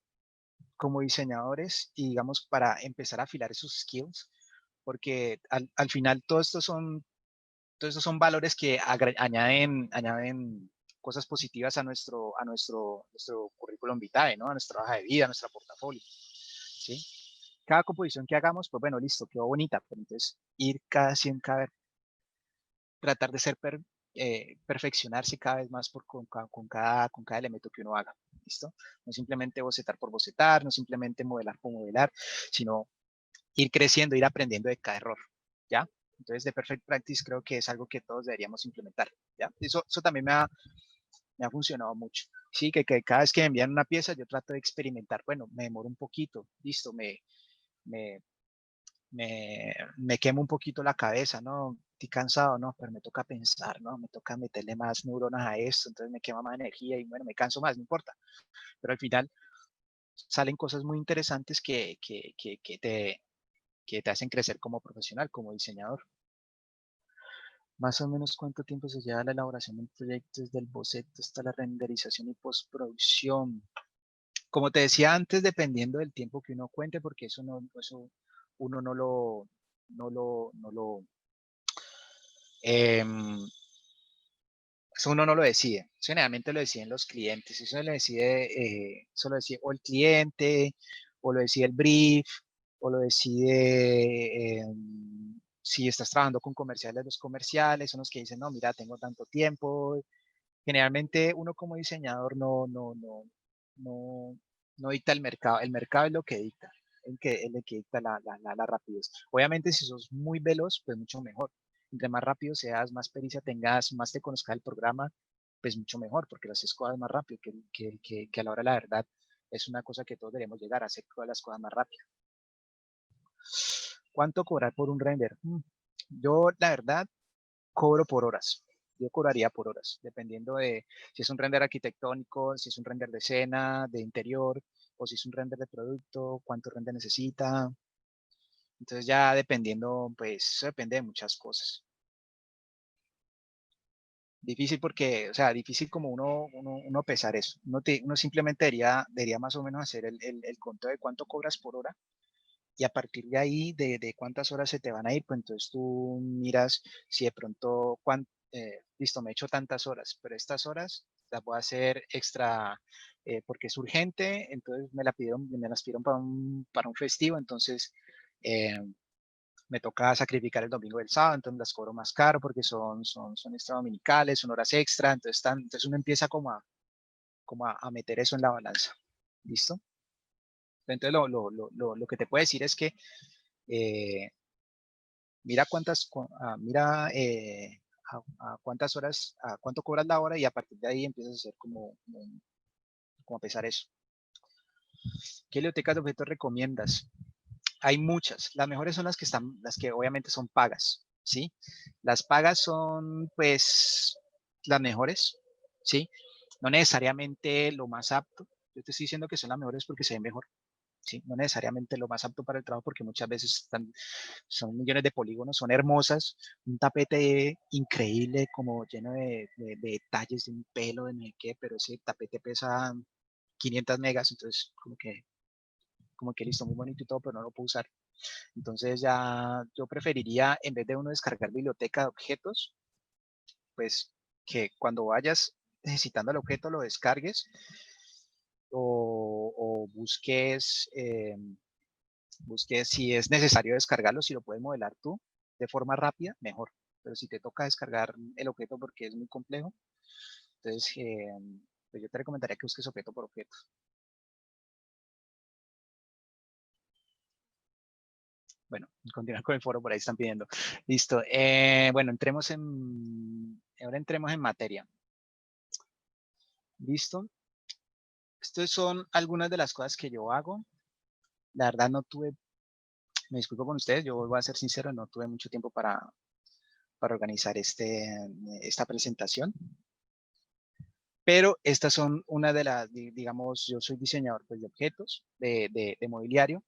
como diseñadores y digamos para empezar a afilar esos skills, porque al final todos estos son valores que añaden cosas positivas a nuestro currículum vitae, ¿no? A nuestra hoja de vida, a nuestro portafolio, ¿sí? Cada composición que hagamos, pues bueno, listo, quedó bonita, pero entonces ir cada vez, tratar de perfeccionarse cada vez más con cada elemento que uno haga, ¿listo? No simplemente bocetar por bocetar, no simplemente modelar por modelar, sino ir creciendo, ir aprendiendo de cada error, ¿ya? Entonces, de Perfect Practice creo que es algo que todos deberíamos implementar, ¿ya? Eso también me ha funcionado mucho. Sí, que cada vez que me envían una pieza, yo trato de experimentar. Bueno, me demoro un poquito, listo, me, me quemo un poquito la cabeza, ¿no? Estoy cansado, ¿no? Pero me toca pensar, ¿no? Me toca meterle más neuronas a esto, entonces me quema más energía y bueno, me canso más, no importa. Pero al final salen cosas muy interesantes que te hacen crecer como profesional, como diseñador. Más o menos cuánto tiempo se lleva la elaboración de un proyecto desde el boceto hasta la renderización y postproducción. Como te decía antes, dependiendo del tiempo que uno cuente, porque eso uno no lo, em, eso uno no lo decide. Eso generalmente lo deciden los clientes. Eso lo decide o el cliente, o lo decide el brief, o lo decide si estás trabajando con comerciales, los comerciales son los que dicen, no, mira, tengo tanto tiempo. Generalmente uno como diseñador no, no dicta el mercado es lo que dicta, el que dicta la rapidez. Obviamente si sos muy veloz, pues mucho mejor. Entre más rápido seas, más pericia tengas, más te conozcas el programa, pues mucho mejor, porque lo haces cosas más rápido, que a la hora de la verdad es una cosa que todos debemos llegar a hacer todas las cosas más rápido. ¿Cuánto cobrar por un render? Yo, la verdad, cobro por horas. yo cobraría por horas, dependiendo de si es un render arquitectónico, si es un render de escena, de interior, o si es un render de producto, cuánto render necesita. Entonces ya dependiendo, pues eso depende de muchas cosas. Difícil porque, o sea, difícil como uno pesar eso. Uno simplemente debería más o menos hacer el conteo de cuánto cobras por hora y a partir de ahí, de cuántas horas se te van a ir, pues entonces tú miras si de pronto, listo, me he hecho tantas horas, pero estas horas las voy a hacer extra porque es urgente, entonces me las pidieron para un festivo, entonces eh, me toca sacrificar el domingo y el sábado, entonces las cobro más caro porque son extra dominicales, son horas extra, entonces uno empieza a meter eso en la balanza. ¿Listo? Entonces lo que te puedo decir es que eh, mira a cuántas horas, a cuánto cobras la hora y a partir de ahí empiezas a hacer como a pesar eso. ¿Qué bibliotecas de objetos recomiendas? Hay muchas. Las mejores son las que obviamente son pagas, ¿sí? Las pagas son, pues, las mejores, ¿sí? No necesariamente lo más apto. Yo te estoy diciendo que son las mejores porque se ven mejor, ¿sí? No necesariamente lo más apto para el trabajo porque muchas veces son millones de polígonos, son hermosas, un tapete increíble como lleno de detalles, de un pelo, de no sé qué, pero ese tapete pesa 500 megas, entonces como que listo, muy bonito y todo, pero no lo puedo usar. Entonces ya yo preferiría, en vez de uno descargar biblioteca de objetos, pues que cuando vayas necesitando el objeto lo descargues o busques si es necesario descargarlo, si lo puedes modelar tú de forma rápida, mejor. Pero si te toca descargar el objeto porque es muy complejo, entonces pues yo te recomendaría que busques objeto por objeto. Bueno, continuar con el foro, por ahí están pidiendo. Listo. Bueno, ahora entremos en materia. Listo. Estas son algunas de las cosas que yo hago. La verdad me disculpo con ustedes, yo voy a ser sincero, no tuve mucho tiempo para organizar esta presentación. Pero estas son una de las, digamos, yo soy diseñador pues, de objetos, de mobiliario,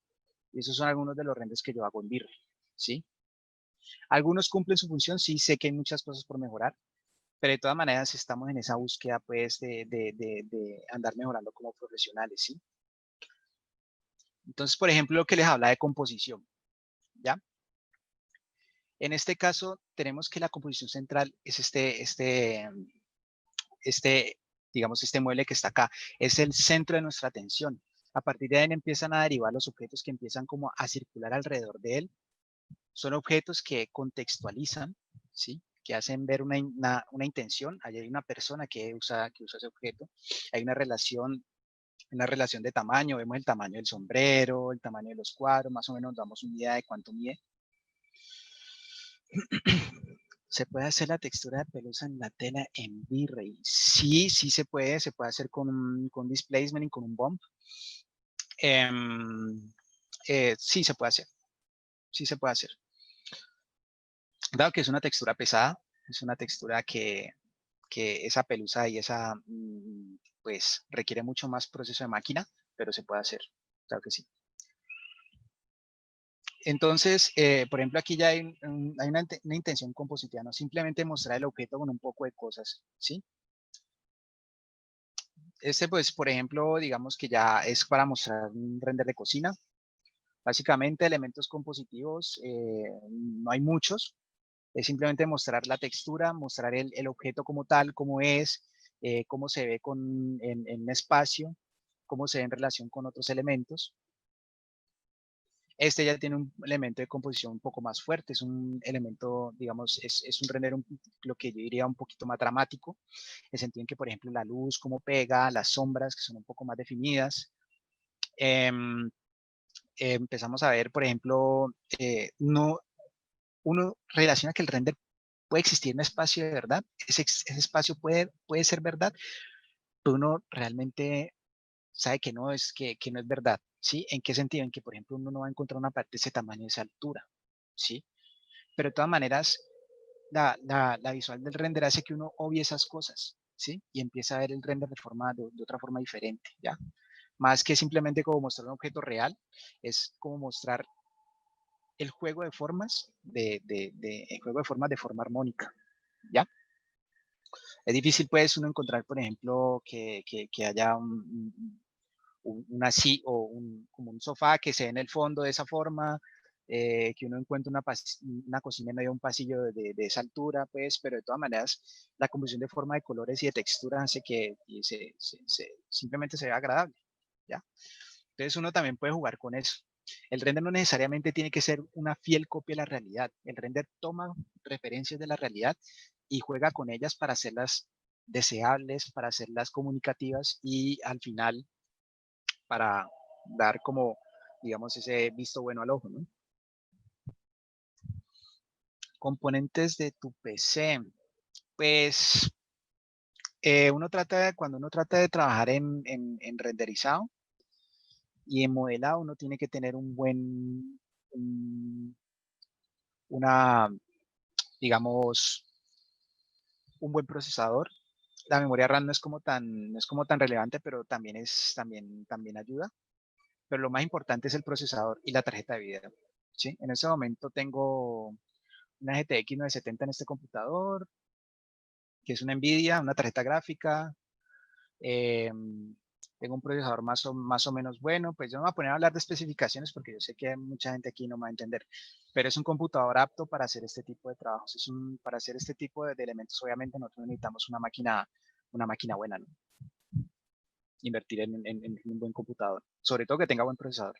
y esos son algunos de los renders que yo hago en Virrey, ¿sí? Algunos cumplen su función, sí sé que hay muchas cosas por mejorar, pero de todas maneras estamos en esa búsqueda pues de andar mejorando como profesionales, ¿sí? Entonces, por ejemplo, lo que les habla de composición, ¿ya? En este caso, tenemos que la composición central es este, digamos, este mueble que está acá. Es el centro de nuestra atención. A partir de ahí empiezan a derivar los objetos que empiezan como a circular alrededor de él. Son objetos que contextualizan, ¿sí? Que hacen ver una intención. Allí hay una persona que usa ese objeto. Hay una relación de tamaño. Vemos el tamaño del sombrero, el tamaño de los cuadros. Más o menos nos damos una idea de cuánto mide. ¿Se puede hacer la textura de pelusa en la tela en V-Ray? Sí, sí se puede hacer con displacement y con un bump. Sí se puede hacer, sí se puede hacer. Dado que es una textura pesada, es una textura que esa pelusa y pues requiere mucho más proceso de máquina, pero se puede hacer, claro que sí. Entonces, por ejemplo, aquí ya hay una intención compositiva, no simplemente mostrar el objeto con un poco de cosas, ¿sí? Pues, por ejemplo, digamos que ya es para mostrar un render de cocina. Básicamente, elementos compositivos, no hay muchos. Es simplemente mostrar la textura, mostrar el objeto como tal, cómo es, cómo se ve en un espacio, cómo se ve en relación con otros elementos. Este ya tiene un elemento de composición un poco más fuerte, es un elemento, digamos, es un render, lo que yo diría un poquito más dramático, en el sentido en que, por ejemplo, la luz, cómo pega, las sombras, que son un poco más definidas. Empezamos a ver, por ejemplo, uno relaciona que el render puede existir en un espacio de verdad, ese espacio puede ser verdad, pero uno realmente sabe que no es verdad, ¿sí? ¿En qué sentido? En que, por ejemplo, uno no va a encontrar una parte de ese tamaño, de esa altura, ¿sí? Pero de todas maneras, la visual del render hace que uno obvie esas cosas, ¿sí? Y empieza a ver el render de otra forma diferente, ¿ya? Más que simplemente como mostrar un objeto real, es como mostrar el juego de formas el juego de formas de forma armónica, ¿ya? Es difícil, pues, uno encontrar, por ejemplo, que haya una o como un sofá que se ve en el fondo de esa forma, que uno encuentre una cocina en medio de un pasillo de esa altura, pues, pero de todas maneras, la composición de forma, de colores y de textura hace que simplemente se vea agradable, ¿ya? Entonces uno también puede jugar con eso. El render no necesariamente tiene que ser una fiel copia de la realidad. El render toma referencias de la realidad y juega con ellas para hacerlas deseables, para hacerlas comunicativas y al final para dar como, digamos, ese visto bueno al ojo, ¿no? Componentes de tu PC. Pues cuando uno trata de trabajar en renderizado y en modelado, uno tiene que tener un- una, digamos, un buen procesador. La memoria RAM no es como tan relevante, pero también ayuda. Pero lo más importante es el procesador y la tarjeta de video. ¿Sí? En ese momento tengo una GTX 970 en este computador, que es una NVIDIA, una tarjeta gráfica. eh, Tengo un procesador más o menos bueno. Pues yo no me voy a poner a hablar de especificaciones porque yo sé que mucha gente aquí no me va a entender. Pero es un computador apto para hacer este tipo de trabajos. Para hacer este tipo de elementos, obviamente nosotros necesitamos una máquina buena, ¿no? Invertir en un buen computador. Sobre todo que tenga buen procesador.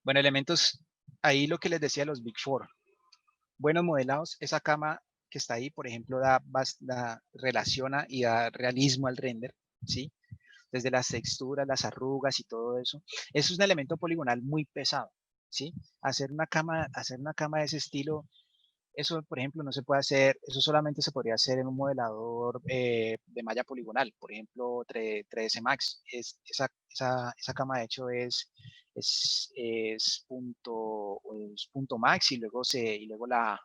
Bueno, elementos, ahí lo que les decía los Big Four. Buenos modelados, esa cama que está ahí, por ejemplo, relaciona y da realismo al render, ¿sí? Desde las texturas, las arrugas y todo eso. Eso es un elemento poligonal muy pesado, ¿sí? Hacer una cama de ese estilo, eso, por ejemplo, no se puede hacer, eso solamente se podría hacer en un modelador de malla poligonal, por ejemplo, 3ds Max. Esa cama, de hecho, es punto Max y luego la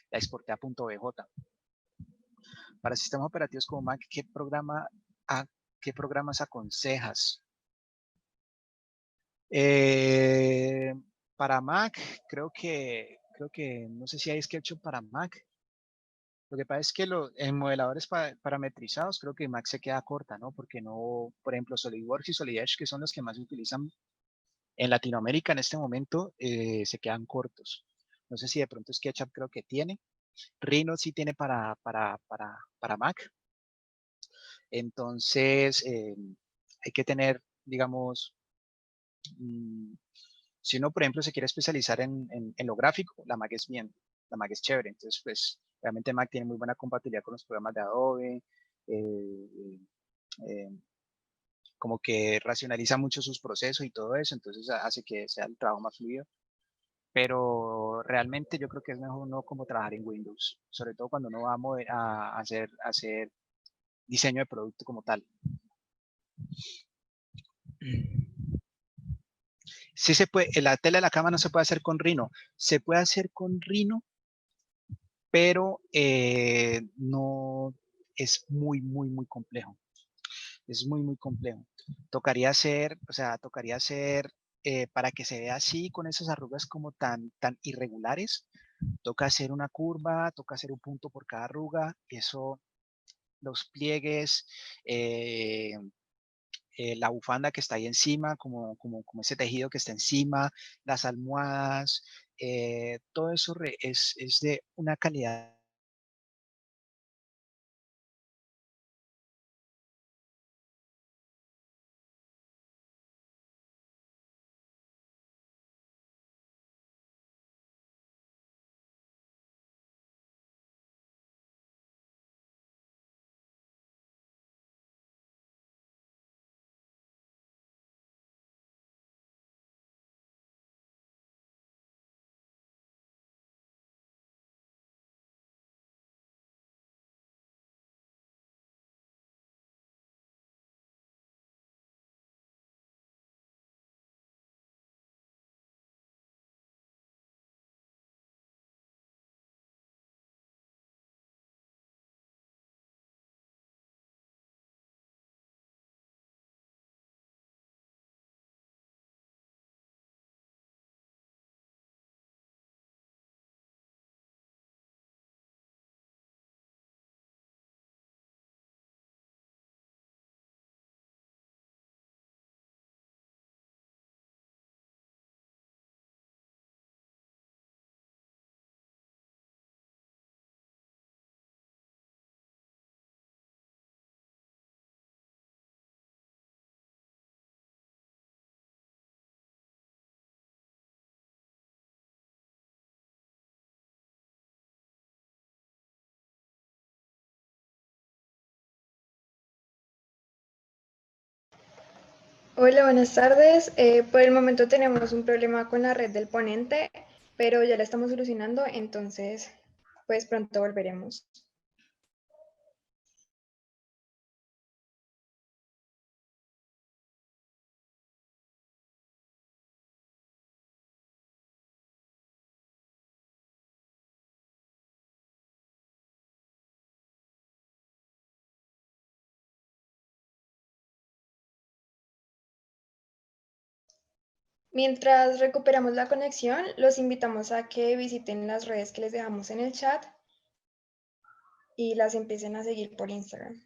exporté a punto .bj. Para sistemas operativos como Mac, ¿qué programas aconsejas? Eh, para Mac, no sé si hay SketchUp para Mac. Lo que pasa es que en modeladores parametrizados, creo que Mac se queda corta, ¿no? Porque no, por ejemplo, SolidWorks y Solid Edge, que son los que más se utilizan en Latinoamérica en este momento, se quedan cortos. No sé si de pronto SketchUp creo que tiene. Rhino sí tiene para Mac. Entonces, hay que tener, digamos, mm, si uno, por ejemplo, se quiere especializar en lo gráfico, la Mac es bien, la Mac es chévere. Entonces, pues, realmente Mac tiene muy buena compatibilidad con los programas de Adobe, eh, eh, como que racionaliza mucho sus procesos y todo eso, entonces hace que sea el trabajo más fluido. Pero realmente yo creo que es mejor no como trabajar en Windows, sobre todo cuando uno va a hacer diseño de producto como tal. Sí se puede, la tela de la cama no se puede hacer con Rhino. Se puede hacer con Rhino, pero no es muy complejo. Es muy complejo. Tocaría hacer, para que se vea así, con esas arrugas como tan irregulares, toca hacer una curva, toca hacer un punto por cada arruga, eso, los pliegues, la bufanda que está ahí encima, como ese tejido que está encima, las almohadas, todo eso es de una calidad Hola, buenas tardes. Por el momento tenemos un problema con la red del ponente, pero ya la estamos solucionando, entonces pues pronto volveremos. Mientras recuperamos la conexión, los invitamos a que visiten las redes que les dejamos en el chat y las empiecen a seguir por Instagram.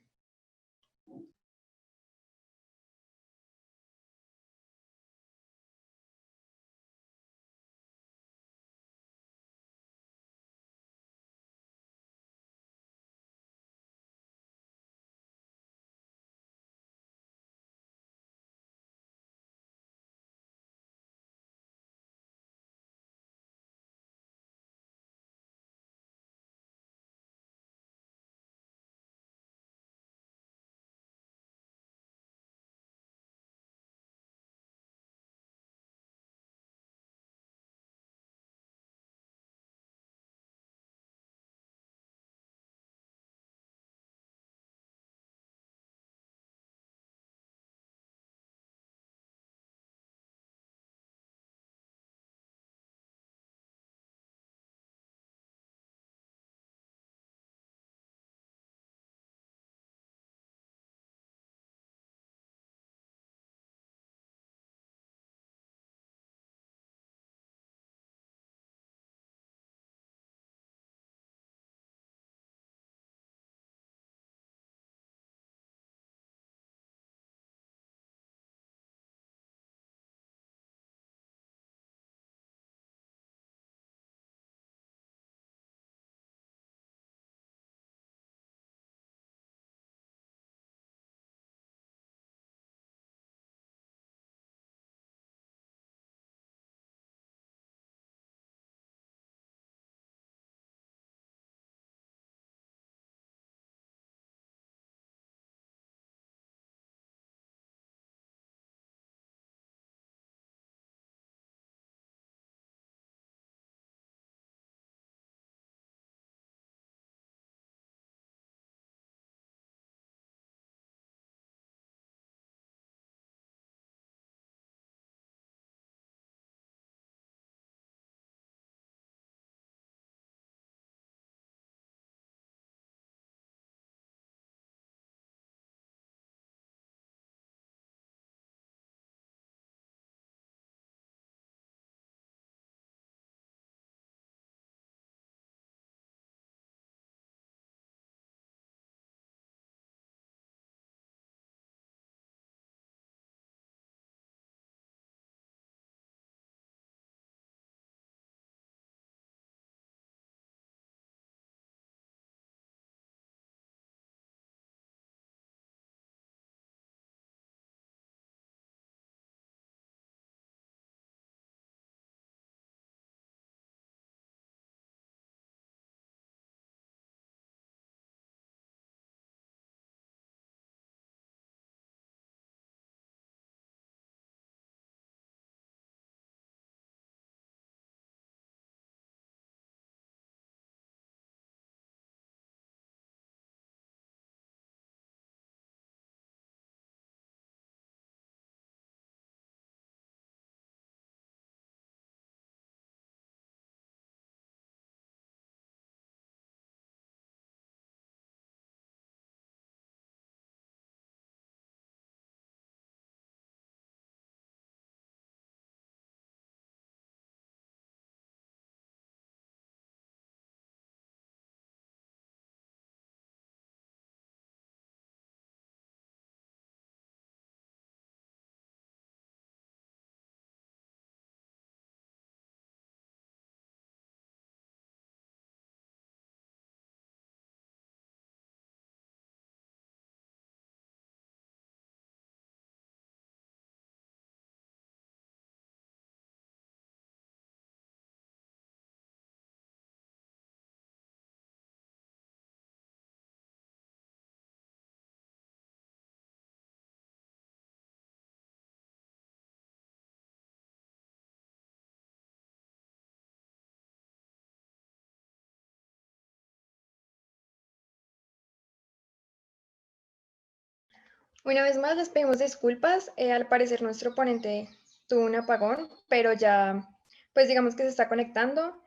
Una vez más les pedimos disculpas. Al parecer nuestro ponente tuvo un apagón, pero ya, pues digamos que se está conectando.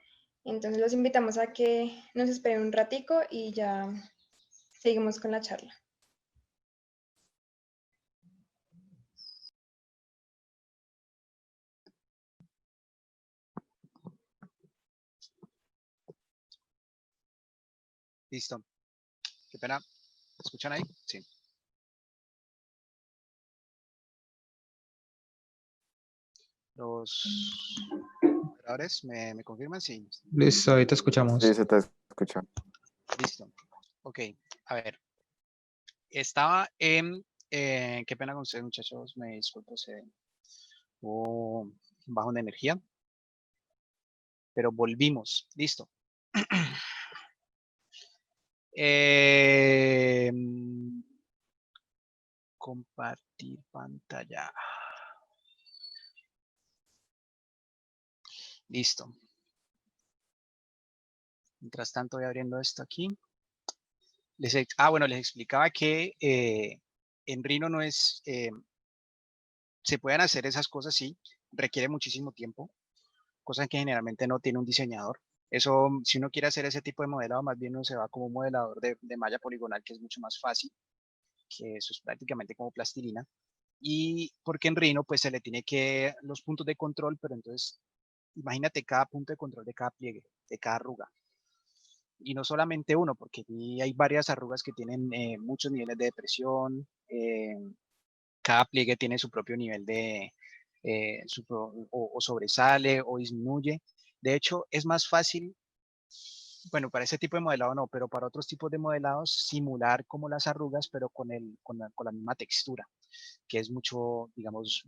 Entonces los invitamos a que nos esperen un ratico y ya seguimos con la charla. Listo. Qué pena. ¿Me escuchan ahí? Sí. Los operadores me confirman, sí. Listo, ahí te escuchamos. Sí, se te escucha. Listo. Ok. A ver. Estaba en... qué pena con ustedes, muchachos. Me disculpo. Hubo un bajón de energía. Pero volvimos. Listo. Compartir pantalla. Listo. Mientras tanto voy abriendo esto aquí. Bueno, les explicaba que en Rhino no es... se pueden hacer esas cosas, sí. Requiere muchísimo tiempo. Cosas que generalmente no tiene un diseñador. Eso, si uno quiere hacer ese tipo de modelado, más bien uno se va como un modelador de malla poligonal, que es mucho más fácil, que eso es prácticamente como plastilina. Y porque en Rhino, pues se le tiene que los puntos de control, pero entonces, imagínate cada punto de control de cada pliegue, de cada arruga. Y no solamente uno, porque hay varias arrugas que tienen muchos niveles de depresión, cada pliegue tiene su propio nivel de, o sobresale o disminuye. De hecho, es más fácil, bueno, para ese tipo de modelado no, pero para otros tipos de modelados, simular como las arrugas, pero con la misma textura, que es mucho, digamos,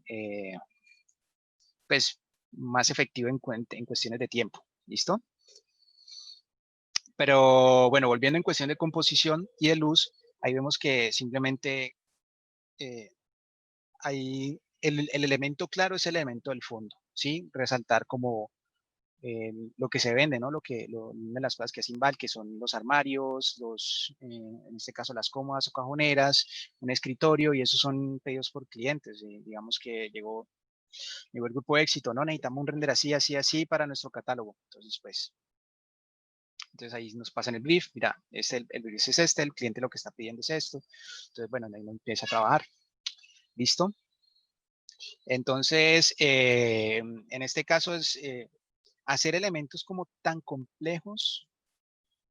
pues más efectivo en cuestiones de tiempo. ¿Listo? Pero bueno, volviendo en cuestión de composición y de luz, ahí vemos que simplemente el elemento claro es el elemento del fondo, ¿sí? Resaltar como lo que se vende, ¿no? Una de las cosas que es Inval, que son los armarios, en este caso las cómodas o cajoneras, un escritorio, y esos son pedidos por clientes. Digamos que llegó el grupo de éxito, ¿no? Necesitamos un render así, así, así para nuestro catálogo. Entonces ahí nos pasan el brief, mira, el brief es este, el cliente lo que está pidiendo es esto. Entonces, bueno, ahí uno empieza a trabajar. ¿Listo? Entonces, en este caso es hacer elementos como tan complejos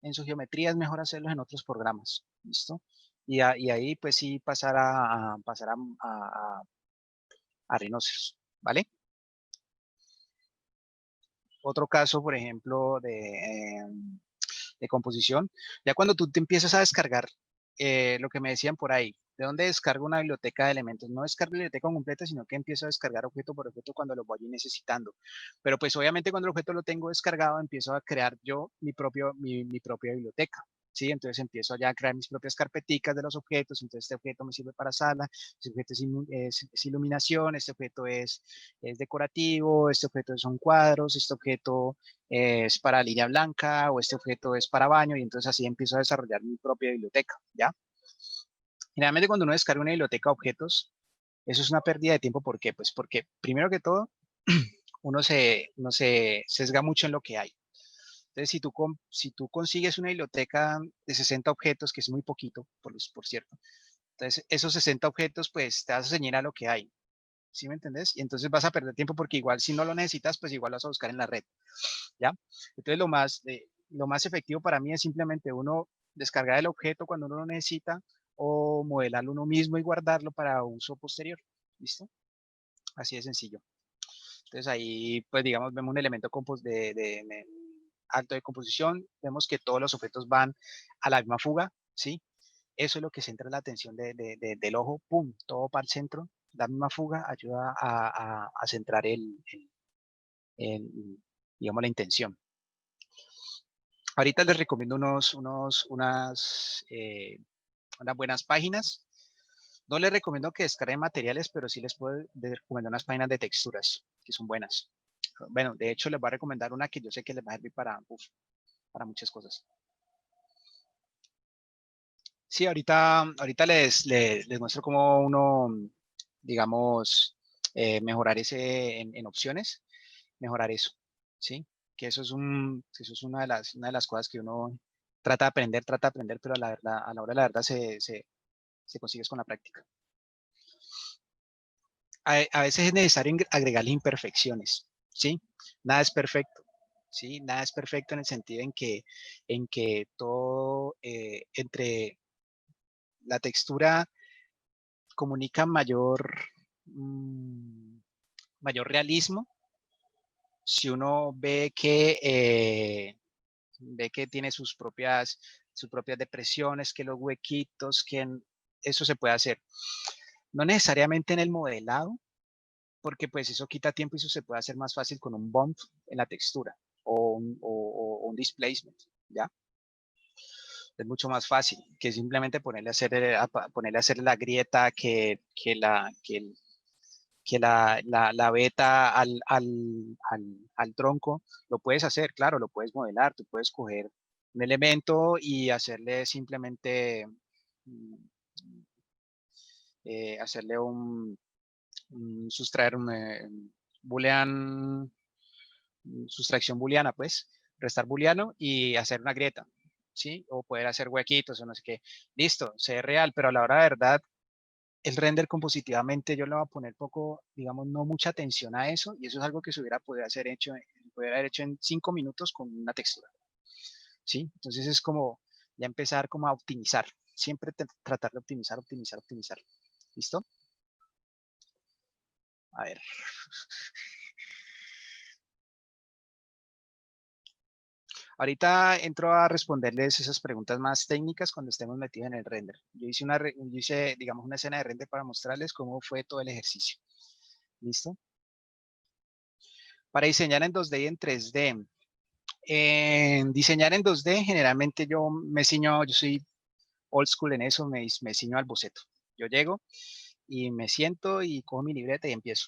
en su geometría, es mejor hacerlos en otros programas. ¿Listo? Y ahí pues sí pasar a rinoceros, ¿vale? Otro caso, por ejemplo, de composición, ya cuando tú te empiezas a descargar lo que me decían por ahí, ¿de dónde descargo una biblioteca de elementos? No descargo la biblioteca completa, sino que empiezo a descargar objeto por objeto cuando lo voy necesitando. Pero pues obviamente cuando el objeto lo tengo descargado, empiezo a crear yo mi propia biblioteca. ¿Sí? Entonces empiezo ya a crear mis propias carpeticas de los objetos. Entonces este objeto me sirve para sala, este objeto es iluminación, este objeto es decorativo, este objeto son cuadros, este objeto es para línea blanca o este objeto es para baño, y entonces así empiezo a desarrollar mi propia biblioteca, ¿ya? Generalmente cuando uno descarga una biblioteca de objetos, eso es una pérdida de tiempo. ¿Por qué? Pues porque primero que todo, uno se sesga mucho en lo que hay. Entonces, si tú consigues una biblioteca de 60 objetos, que es muy poquito, por cierto, entonces esos 60 objetos, pues te vas a ceñir a lo que hay. ¿Sí me entendés? Y entonces vas a perder tiempo porque igual si no lo necesitas, pues igual lo vas a buscar en la red, ¿ya? Entonces lo más efectivo para mí es simplemente uno descargar el objeto cuando uno lo necesita o modelarlo uno mismo y guardarlo para uso posterior, ¿listo? Así de sencillo. Entonces ahí, pues digamos, vemos un elemento alto de composición, vemos que todos los objetos van a la misma fuga, ¿sí? Eso es lo que centra la atención del ojo, pum, todo para el centro, la misma fuga ayuda a centrar digamos, la intención. Ahorita les recomiendo unas buenas páginas. No les recomiendo que descarguen materiales, pero sí les puedo recomendar unas páginas de texturas que son buenas. Bueno, de hecho les voy a recomendar una que yo sé que les va a servir para muchas cosas. Sí, ahorita les muestro cómo uno, digamos, mejorar ese en opciones, mejorar eso, ¿sí? Que eso es una de las cosas que uno trata de aprender, pero a la hora de la verdad se consigue con la práctica. A veces es necesario agregarle imperfecciones, ¿sí? Nada es perfecto, ¿sí? Nada es perfecto en el sentido en que todo entre la textura comunica mm, mayor realismo si uno ve que tiene sus propias depresiones, que los huequitos, eso se puede hacer. No necesariamente en el modelado, porque pues eso quita tiempo y eso se puede hacer más fácil con un bump en la textura o un displacement, ¿ya? Es mucho más fácil que simplemente ponerle a hacer la grieta que la beta al tronco. Lo puedes hacer, claro, lo puedes modelar, tú puedes coger un elemento y hacerle simplemente, mm, hacerle sustraer un boolean, sustracción booleana, pues, restar booleano y hacer una grieta, ¿sí? O poder hacer huequitos o no sé qué. Listo, se ve real, pero a la hora de verdad, el render compositivamente yo le voy a poner poco, digamos, no mucha atención a eso, y eso es algo que se hubiera podido haber hecho en 5 minutos con una textura, ¿sí? Entonces es como ya empezar como a optimizar, siempre tratar de optimizar, optimizar, optimizar. ¿Listo? A ver. Ahorita entro a responderles esas preguntas más técnicas cuando estemos metidos en el render. Yo hice, digamos, una escena de render para mostrarles cómo fue todo el ejercicio. ¿Listo? Para diseñar en 2D y en 3D. En diseñar en 2D, generalmente yo soy old school en eso, me ciño al boceto. Yo llego y me siento y cojo mi libreta y empiezo.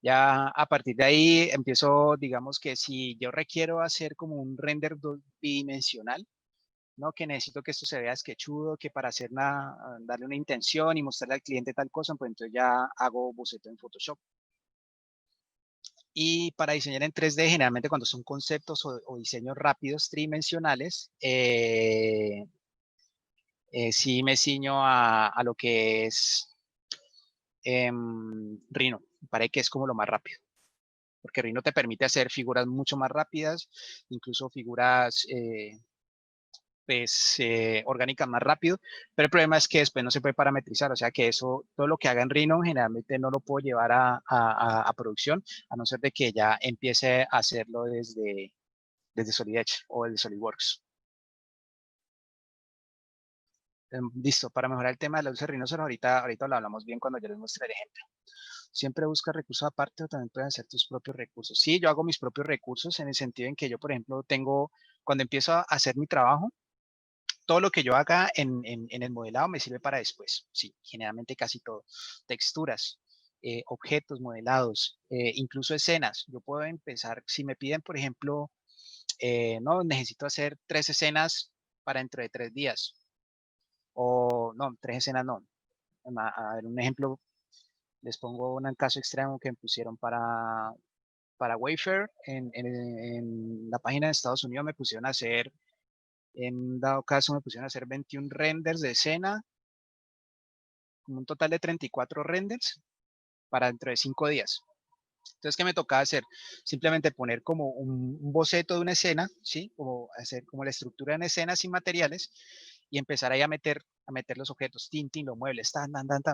Ya a partir de ahí empiezo, digamos que si yo requiero hacer como un render bidimensional, ¿no? Que necesito que esto se vea sketchudo, que para darle una intención y mostrarle al cliente tal cosa, pues entonces ya hago boceto en Photoshop. Y para diseñar en 3D, generalmente cuando son conceptos o diseños rápidos tridimensionales, sí me ciño a lo que es Rhino. Parece que es como lo más rápido, porque Rhino te permite hacer figuras mucho más rápidas, incluso figuras pues, orgánicas más rápido, pero el problema es que después no se puede parametrizar, o sea que todo lo que haga en Rhino generalmente no lo puedo llevar a producción, a no ser de que ya empiece a hacerlo desde Solid Edge o desde SolidWorks. Listo, para mejorar el tema de la luz de rinoceros, ahorita lo hablamos bien cuando yo les muestre el ejemplo. Siempre busca recursos aparte o también puedes hacer tus propios recursos. Sí, yo hago mis propios recursos en el sentido en que yo, por ejemplo, cuando empiezo a hacer mi trabajo, todo lo que yo haga en el modelado me sirve para después. Sí, generalmente casi todo. Texturas, objetos modelados, incluso escenas. Yo puedo empezar, si me piden, por ejemplo, no, necesito hacer 3 escenas para dentro de 3 días. O no, 3 escenas no. A ver, un ejemplo, les pongo un caso extremo que me pusieron para Wayfair. En la página de Estados Unidos me pusieron a hacer, en dado caso, me pusieron a hacer 21 renders de escena, un total de 34 renders para dentro de 5 días. Entonces, ¿qué me tocaba hacer? Simplemente poner como un boceto de una escena, ¿sí? O hacer como la estructura de una escena sin materiales y empezar ahí a meter los objetos, los muebles,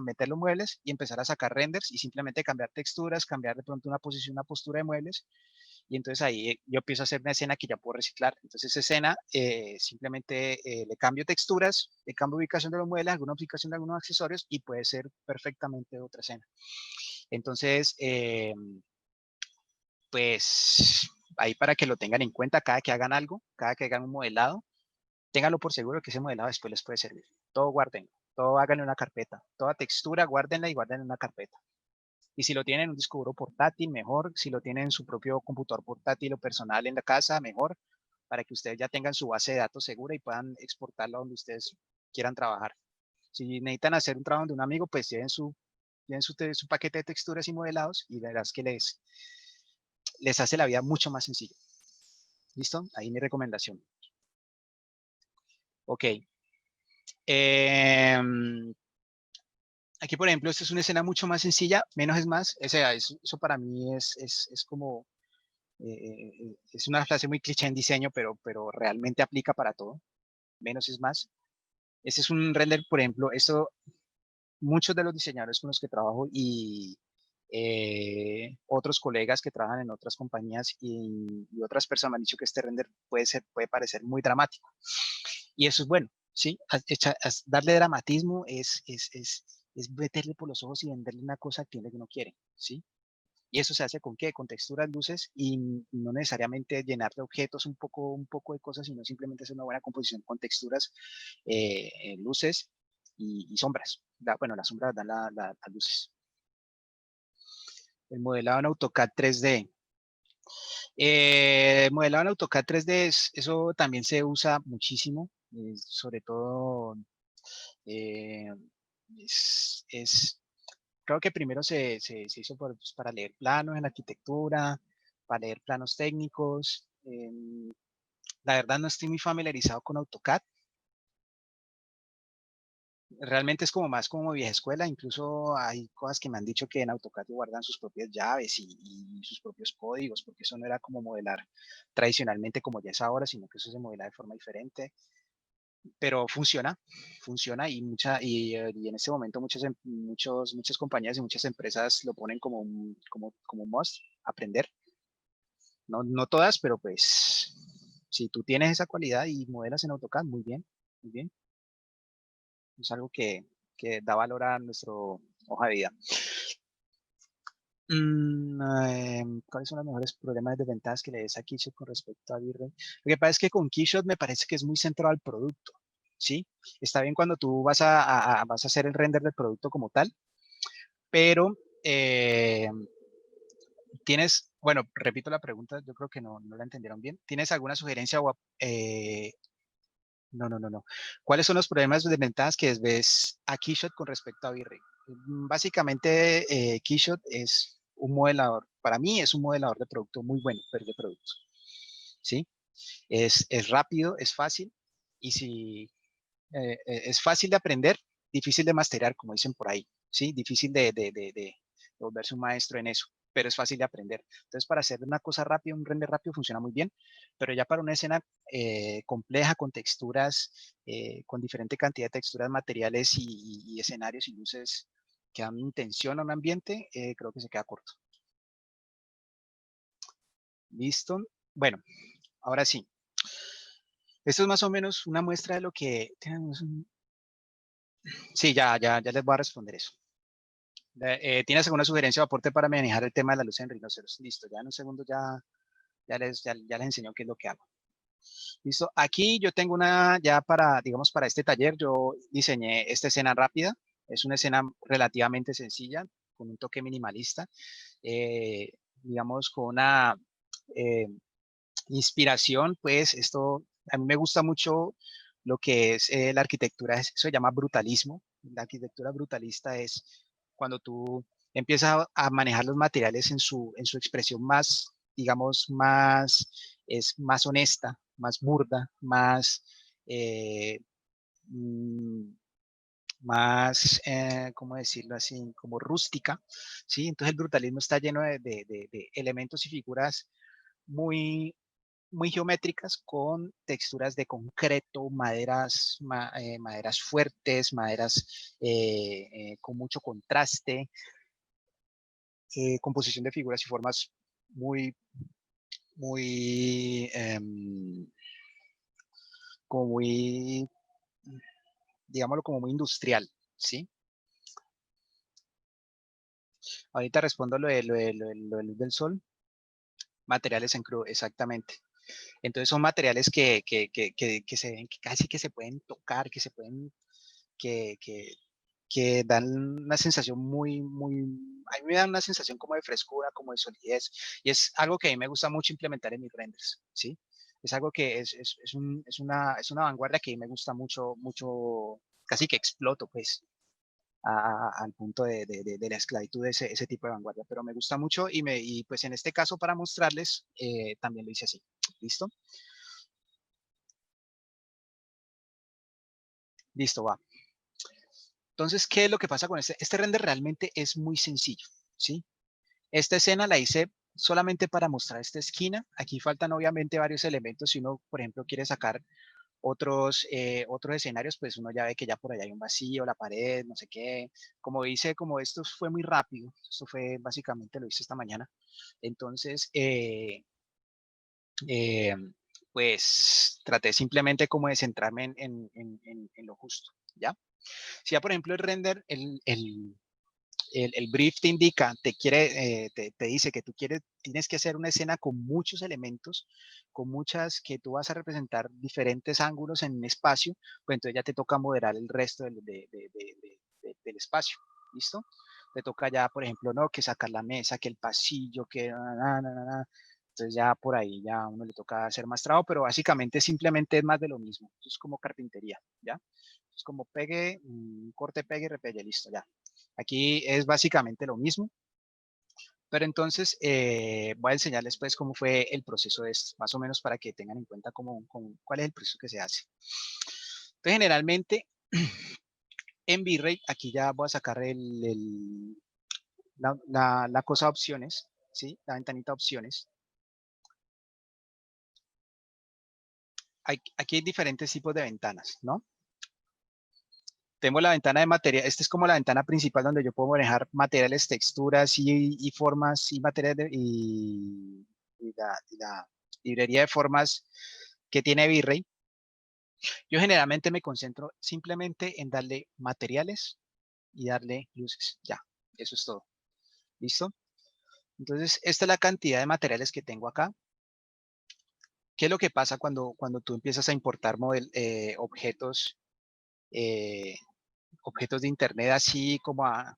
meter los muebles y empezar a sacar renders y simplemente cambiar texturas, cambiar de pronto una posición, una postura de muebles. Y entonces ahí yo empiezo a hacer una escena que ya puedo reciclar. Entonces esa escena simplemente le cambio texturas, le cambio ubicación de los muebles, alguna ubicación de algunos accesorios y puede ser perfectamente otra escena. Entonces, pues ahí para que lo tengan en cuenta cada que hagan algo, cada que hagan un modelado, ténganlo por seguro que ese modelado después les puede servir. Todo guarden, todo háganlo en una carpeta, toda textura guárdenla y guarden en una carpeta. Y si lo tienen en un disco duro portátil, mejor. Si lo tienen en su propio computador portátil o personal en la casa, mejor, para que ustedes ya tengan su base de datos segura y puedan exportarlo donde ustedes quieran trabajar. Si necesitan hacer un trabajo de un amigo, pues lleven su paquete de texturas y modelados y verás que les hace la vida mucho más sencilla. ¿Listo? Ahí mi recomendación. Ok. Aquí, por ejemplo, esta es una escena mucho más sencilla, menos es más. O sea, eso para mí es como, es una frase muy cliché en diseño, pero realmente aplica para todo. Menos es más. Este es un render, por ejemplo, esto, muchos de los diseñadores con los que trabajo y otros colegas que trabajan en otras compañías y otras personas me han dicho que este render puede parecer muy dramático. Y eso es bueno, ¿sí? Darle dramatismo es meterle por los ojos y venderle una cosa al cliente que no quiere, ¿sí? Y eso se hace con qué? Con texturas, luces y no necesariamente llenar de objetos un poco de cosas, sino simplemente hacer una buena composición con texturas, luces y sombras. Bueno, las sombras dan las luces. El modelado en AutoCAD 3D. Modelado en AutoCAD 3D, eso también se usa muchísimo, sobre todo eh, creo que primero se hizo pues, para leer planos en arquitectura, para leer planos técnicos. La verdad no estoy muy familiarizado con AutoCAD. Realmente es como más como vieja escuela, incluso hay cosas que me han dicho que en AutoCAD guardan sus propias llaves y sus propios códigos, porque eso no era como modelar tradicionalmente como ya es ahora, sino que eso se modela de forma diferente. Pero funciona y en este momento muchas compañías y muchas empresas lo ponen como un must, aprender. No todas, pero pues si tú tienes esa cualidad y modelas en AutoCAD, muy bien, muy bien. Es algo que da valor a nuestro hoja de vida. ¿Cuáles son los mejores problemas y desventajas que le des a Keyshot con respecto a V-Ray? Lo que pasa es que con Keyshot me parece que es muy centrado al producto, ¿sí? Está bien cuando tú vas a hacer el render del producto como tal, pero bueno, repito la pregunta, yo creo que no la entendieron bien. ¿Tienes alguna sugerencia o no. ¿Cuáles son los problemas o desventajas que ves a Keyshot con respecto a V-Ray? Básicamente, Keyshot es un modelador, para mí es un modelador de producto muy bueno, pero de producto, ¿sí? Es rápido, es fácil, y si es fácil de aprender, difícil de masterar, como dicen por ahí, ¿sí? Difícil de volverse un maestro en eso, pero es fácil de aprender. Entonces, para hacer una cosa rápida, un render rápido funciona muy bien, pero ya para una escena compleja, con texturas, con diferente cantidad de texturas, materiales y escenarios y luces que dan intención a un ambiente, creo que se queda corto. ¿Listo? Bueno, ahora sí. Esto es más o menos una muestra de lo que... Sí, ya les voy a responder eso. ¿Tienes alguna sugerencia o aporte para manejar el tema de la luz en rinoceros? Listo, ya en un segundo ya les enseño qué es lo que hago. Listo, aquí yo tengo digamos, para este taller, yo diseñé esta escena rápida. Es una escena relativamente sencilla, con un toque minimalista, digamos, con una inspiración, pues a mí me gusta mucho lo que es la arquitectura, eso se llama brutalismo. La arquitectura brutalista es cuando tú empiezas a manejar los materiales en su expresión más, digamos, es más honesta, más burda, eh, mm, ¿cómo decirlo así? Como rústica, ¿sí? Entonces el brutalismo está lleno de elementos y figuras muy, muy geométricas con texturas de concreto, maderas fuertes, maderas con mucho contraste, composición de figuras y formas muy, muy, como muy, digámoslo, como muy industrial, ¿sí? Ahorita respondo lo de luz del sol. Materiales en crudo, exactamente. Entonces son materiales que se ven, que casi que se pueden tocar, que, que, que dan una sensación a mí me dan una sensación como de frescura, como de solidez, y es algo que a mí me gusta mucho implementar en mis renders, ¿sí? Es algo que es una vanguardia que me gusta mucho, casi que exploto, pues, al punto de la esclavitud, ese tipo de vanguardia. Pero me gusta mucho y pues en este caso para mostrarles, también lo hice así. ¿Listo? Listo, va. Entonces, ¿qué es lo que pasa con este? Este render realmente es muy sencillo, ¿sí? Esta escena la hice solamente para mostrar esta esquina. Aquí faltan obviamente varios elementos. Si uno, por ejemplo, quiere sacar otros escenarios, pues uno ya ve que ya por allá hay un vacío, la pared, no sé qué. Como dice, como esto fue muy rápido, esto fue básicamente, lo hice esta mañana. Entonces, eh, pues traté simplemente como de centrarme en lo justo, ¿ya? Si ya, por ejemplo, el render, el brief te indica, te dice que tú tienes que hacer una escena con muchos elementos, con muchas, que tú vas a representar diferentes ángulos en un espacio, pues entonces ya te toca moderar el resto del espacio, ¿listo? Te toca ya, por ejemplo, no, que sacar la mesa, que el pasillo, que entonces ya por ahí ya a uno le toca hacer más trabajo, pero básicamente simplemente es más de lo mismo. Eso es como carpintería, ¿ya? Es como pegue, corte, pegue, repegue, listo, ya. Aquí es básicamente lo mismo, pero entonces voy a enseñarles pues cómo fue el proceso de esto, más o menos para que tengan en cuenta cuál es el proceso que se hace. Entonces generalmente en V-Ray, aquí ya voy a sacar la cosa opciones, ¿sí? La ventanita opciones. Aquí hay diferentes tipos de ventanas, ¿no? Tengo la ventana de material, esta es como la ventana principal donde yo puedo manejar materiales, texturas y formas y materiales la librería de formas que tiene V-Ray. Yo generalmente me concentro simplemente en darle materiales y darle luces. Ya, eso es todo. ¿Listo? Entonces, esta es la cantidad de materiales que tengo acá. ¿Qué es lo que pasa cuando tú empiezas a importar objetos objetos de internet así como a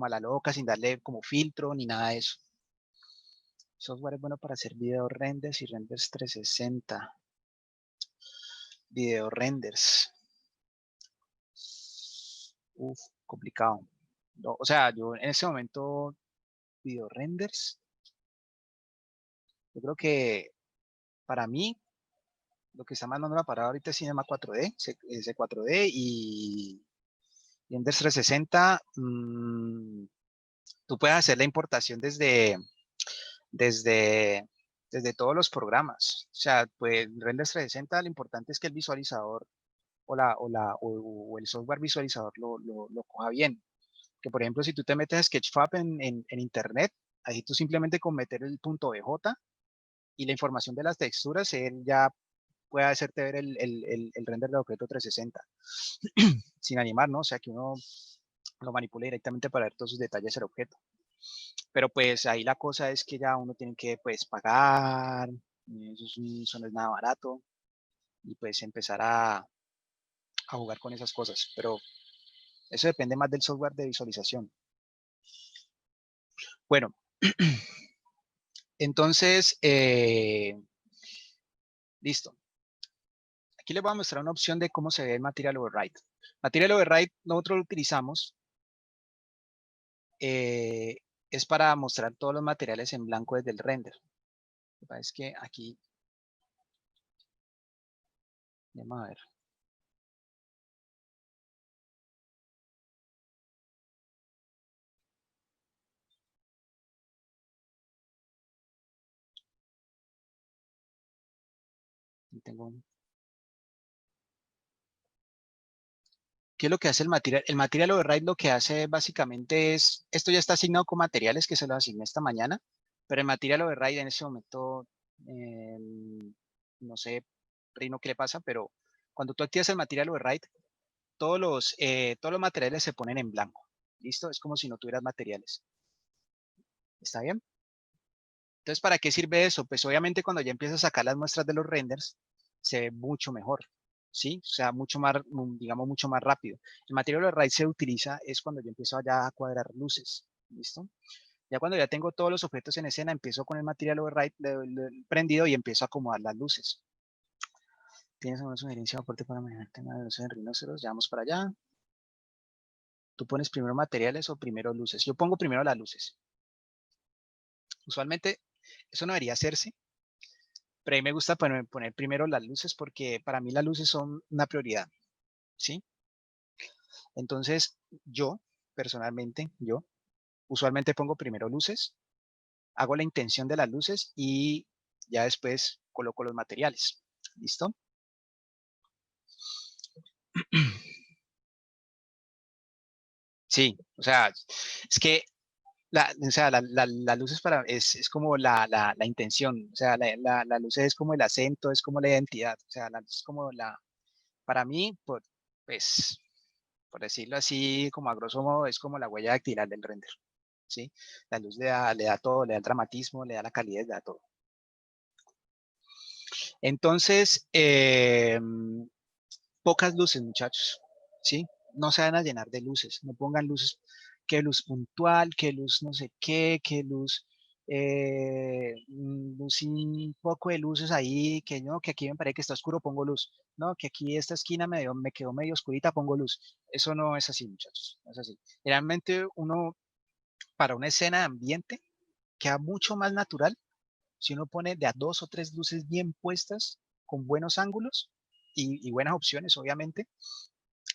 la loca, sin darle como filtro ni nada de eso? Software es bueno para hacer video renders y renders 360. Video renders. Uf, complicado. No, o sea, yo en ese momento, video renders, yo creo que para mí, lo que está mandando la parada ahorita es Cinema 4D, ese 4D y renders 360. Tú puedes hacer la importación desde, desde todos los programas. O sea, pues Renders 360, lo importante es que el visualizador o el software visualizador lo coja bien. Que por ejemplo, si tú te metes a Sketchfab en internet, ahí tú simplemente con meter el punto BJ y la información de las texturas, él ya puede hacerte ver el render del objeto 360 sin animar, ¿no? O sea, que uno lo manipule directamente para ver todos sus detalles del objeto. Pero pues ahí la cosa es que ya uno tiene que pues pagar, eso no es nada barato, y pues empezar a jugar con esas cosas. Pero eso depende más del software de visualización. Bueno, entonces, listo. Aquí les voy a mostrar una opción de cómo se ve el Material Override. Material Override nosotros lo utilizamos es para mostrar todos los materiales en blanco desde el render. Lo que pasa es que aquí, vamos a ver. Tengo ¿Qué es lo que hace el material? El material override lo que hace básicamente es, esto ya está asignado con materiales que se lo asigné esta mañana, pero el material override en ese momento, no sé, Rino, qué le pasa, pero cuando tú activas el material override, todos los materiales se ponen en blanco. ¿Listo? Es como si no tuvieras materiales. ¿Está bien? Entonces, ¿para qué sirve eso? Pues obviamente cuando ya empiezas a sacar las muestras de los renders, se ve mucho mejor, ¿sí? O sea, mucho más, digamos, mucho más rápido. El material override se utiliza es cuando yo empiezo ya a cuadrar luces, ¿listo? Ya cuando ya tengo todos los objetos en escena, empiezo con el material override prendido y empiezo a acomodar las luces. ¿Tienes alguna sugerencia o aporte para manejar el tema de luces en rinoceros? Ya vamos para allá. ¿Tú pones primero materiales o primero luces? Yo pongo primero las luces. Usualmente eso no debería hacerse, pero a mí me gusta poner primero las luces porque para mí las luces son una prioridad, ¿sí? Entonces, yo, personalmente, usualmente pongo primero luces, hago la intención de las luces y ya después coloco los materiales. ¿Listo? Sí, o sea, es que las luces es como la intención, o sea, la luz es como el acento, es como la identidad, o sea, la luz es como para mí, pues, por decirlo así, como a grosso modo, es como la huella dactilar del render, ¿sí? La luz le da todo, le da el dramatismo, le da la calidez, le da todo. Entonces, pocas luces, muchachos, ¿sí? No se van a llenar de luces, no pongan luces, qué luz puntual, qué luz no sé qué, qué luz, luz un poco de luces ahí, que no, que aquí me parece que está oscuro, pongo luz, no, que aquí esta esquina me quedó medio oscurita, pongo luz. Eso no es así, muchachos, no es así. Realmente uno, para una escena de ambiente, queda mucho más natural si uno pone de a 2 o 3 luces bien puestas, con buenos ángulos y buenas opciones, obviamente,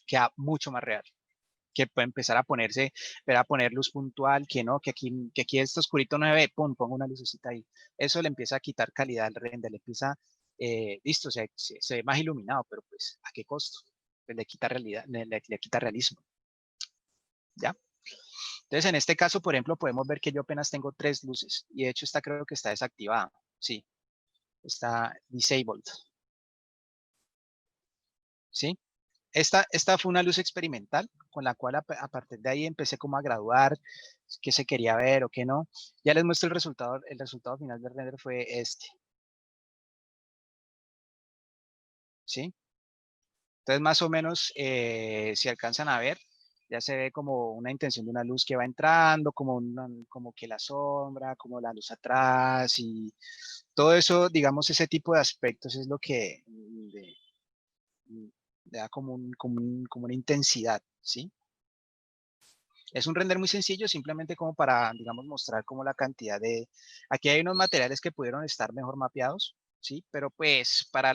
queda mucho más real. Que puede empezar a ponerse, ver a poner luz puntual, que aquí esto oscurito no se ve, pum, pongo una lucecita ahí. Eso le empieza a quitar calidad al render, le empieza, listo, se ve más iluminado, pero pues, ¿a qué costo? Pues le quita realidad, le quita realismo. ¿Ya? Entonces, en este caso, por ejemplo, podemos ver que yo apenas tengo 3 luces y de hecho esta creo que está desactivada. Sí, está disabled. ¿Sí? Esta fue una luz experimental con la cual a partir de ahí empecé como a graduar qué se quería ver o qué no. Ya les muestro el resultado final del render fue este. ¿Sí? Entonces más o menos si alcanzan a ver, ya se ve como una intención de una luz que va entrando, como que la sombra, como la luz atrás y todo eso, digamos, ese tipo de aspectos es lo que le da como una intensidad, ¿sí? Es un render muy sencillo, simplemente como para, digamos, mostrar como la cantidad de... Aquí hay unos materiales que pudieron estar mejor mapeados, ¿sí? Pero pues para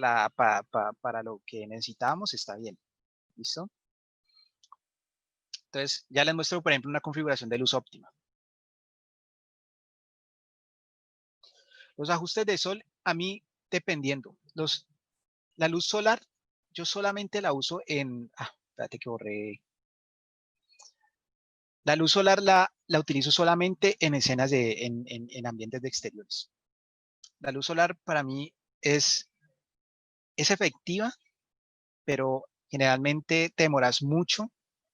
lo que necesitábamos está bien, ¿listo? Entonces, ya les muestro, por ejemplo, una configuración de luz óptima. Los ajustes de sol, a mí, dependiendo. La luz solar, yo solamente la uso en... espérate que borré. La luz solar la utilizo solamente en escenas en ambientes de exteriores. La luz solar para mí es efectiva, pero generalmente te demoras mucho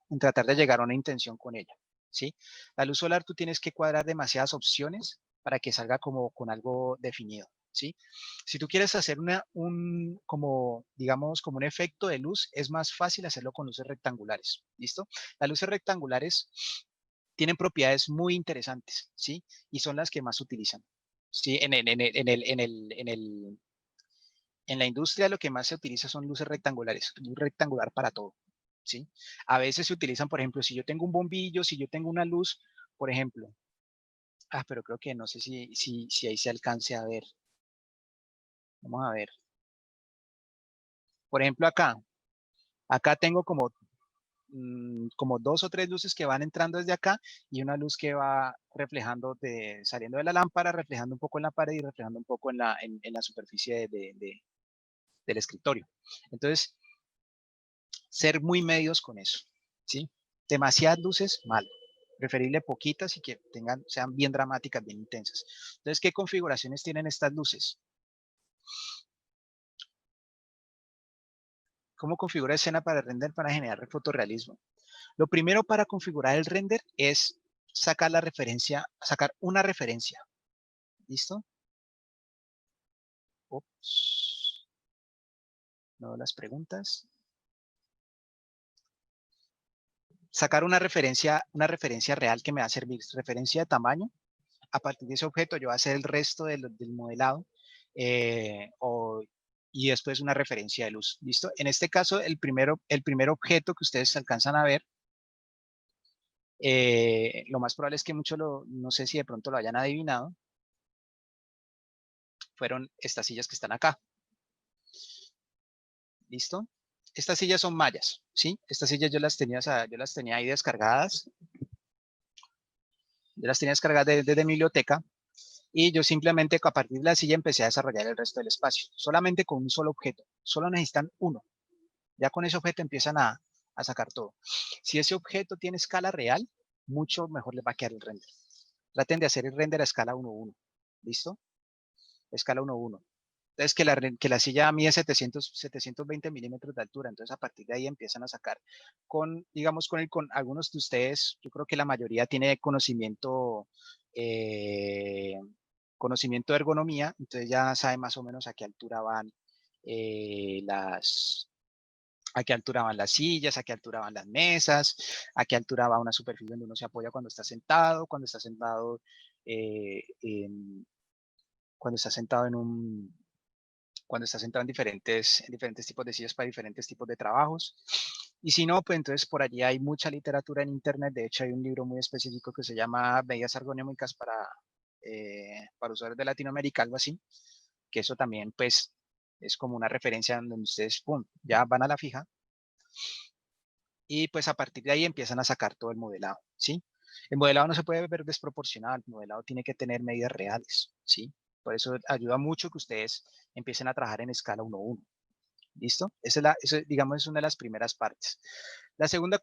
en tratar de llegar a una intención con ella, ¿sí? La luz solar tú tienes que cuadrar demasiadas opciones para que salga como con algo definido, ¿sí? Si tú quieres hacer como, digamos, como un efecto de luz, es más fácil hacerlo con luces rectangulares, ¿listo? Las luces rectangulares tienen propiedades muy interesantes, ¿sí? Y son las que más se utilizan, ¿sí? En la industria lo que más se utiliza son luces rectangulares, luz rectangular para todo, ¿sí? A veces se utilizan, por ejemplo, si yo tengo un bombillo, si yo tengo una luz, por ejemplo, pero creo que no sé si ahí se alcance a ver. Vamos a ver. Por ejemplo, acá tengo como 2 o 3 luces que van entrando desde acá y una luz que va reflejando, saliendo de la lámpara, reflejando un poco en la pared y reflejando un poco en la superficie del escritorio. Entonces, ser muy medios con eso, ¿sí? Demasiadas luces, mal. Preferible poquitas y que sean bien dramáticas, bien intensas. Entonces, ¿qué configuraciones tienen estas luces? ¿Cómo configura escena para render para generar fotorrealismo? Lo primero para configurar el render es sacar una referencia. ¿Listo? Ups. No las preguntas. Sacar una referencia real que me va a servir. Referencia de tamaño, a partir de ese objeto yo voy a hacer el resto del modelado y después una referencia de luz. ¿Listo? En este caso, el primer objeto que ustedes alcanzan a ver, lo más probable es que muchos no sé si de pronto lo hayan adivinado, fueron estas sillas que están acá. ¿Listo? Estas sillas son mallas, ¿sí? Estas sillas yo las tenía ahí descargadas. Yo las tenía descargadas desde mi biblioteca y yo simplemente a partir de la silla empecé a desarrollar el resto del espacio, solamente con un solo objeto. Solo necesitan uno. Ya con ese objeto empiezan a sacar todo. Si ese objeto tiene escala real, mucho mejor les va a quedar el render. Traten de hacer el render a escala 1:1. ¿Listo? Escala 1:1. Entonces, que la silla mide 720 milímetros de altura. Entonces, a partir de ahí empiezan a sacar digamos, con algunos de ustedes, yo creo que la mayoría tiene conocimiento de ergonomía. Entonces, ya saben más o menos a qué altura van a qué altura van las sillas, a qué altura van las mesas, a qué altura va una superficie donde uno se apoya cuando está sentado, cuando está sentado en diferentes tipos de sillas para diferentes tipos de trabajos. Y si no, pues entonces por allí hay mucha literatura en internet. De hecho, hay un libro muy específico que se llama Medidas ergonómicas para usuarios de Latinoamérica, algo así, que eso también pues es como una referencia donde ustedes, pum, ya van a la fija y pues a partir de ahí empiezan a sacar todo el modelado, ¿sí? El modelado no se puede ver desproporcionado, el modelado tiene que tener medidas reales, ¿sí? Por eso ayuda mucho que ustedes empiecen a trabajar en escala 1:1. ¿Listo? Eso, digamos, es una de las primeras partes. La segunda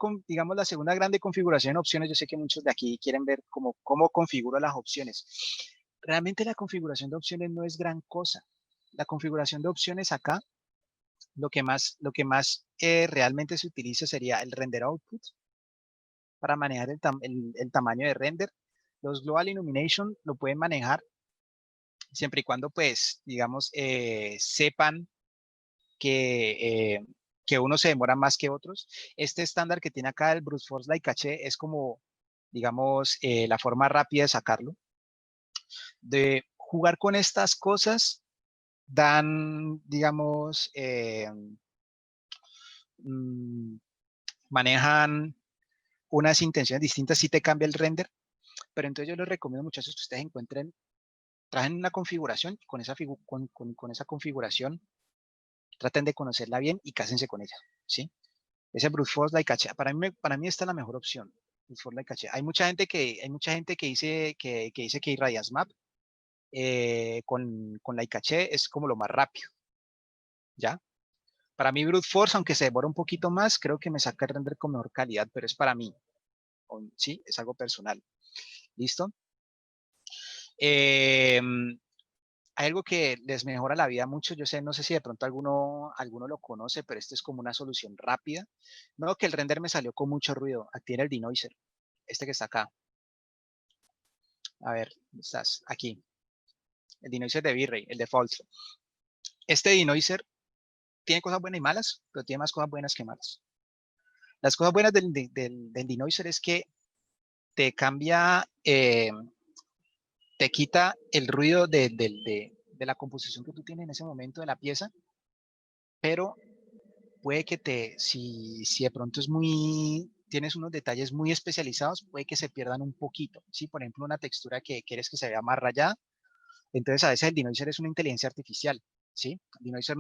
grande configuración de opciones, yo sé que muchos de aquí quieren ver cómo configuro las opciones. Realmente la configuración de opciones no es gran cosa. La configuración de opciones acá, lo que más realmente se utiliza sería el render output para manejar el tamaño de render. Los global illumination lo pueden manejar siempre y cuando, pues, digamos, sepan que uno se demora más que otros. Este estándar que tiene acá el Brute Force Light Cache es como, digamos, la forma rápida de sacarlo. De jugar con estas cosas dan, digamos, manejan unas intenciones distintas si te cambia el render, pero entonces yo les recomiendo, muchachos, que ustedes traen una configuración, con esa configuración traten de conocerla bien y cásense con ella, ¿sí? Ese Brute Force Light Cache, para mí esta es la mejor opción, Brute Force Light Cache. Hay mucha gente que dice que Radiance Map con Light Cache es como lo más rápido, ¿ya? Para mí Brute Force, aunque se demora un poquito más, creo que me saca el render con mejor calidad, pero es para mí, ¿sí? Es algo personal. ¿Listo? Hay algo que les mejora la vida mucho. Yo no sé si de pronto alguno lo conoce, pero este es como una solución rápida. No, que el render me salió con mucho ruido. Aquí era el denoiser, este que está acá. A ver, estás aquí. El denoiser de V-Ray, el default. Este denoiser tiene cosas buenas y malas, pero tiene más cosas buenas que malas. Las cosas buenas del denoiser es que te cambia, te quita el ruido de la composición que tú tienes en ese momento de la pieza, pero puede que si de pronto tienes unos detalles muy especializados, puede que se pierdan un poquito, ¿sí? Por ejemplo, una textura que quieres que se vea más rayada, entonces a veces el denoiser es una inteligencia artificial, ¿sí? El denoiser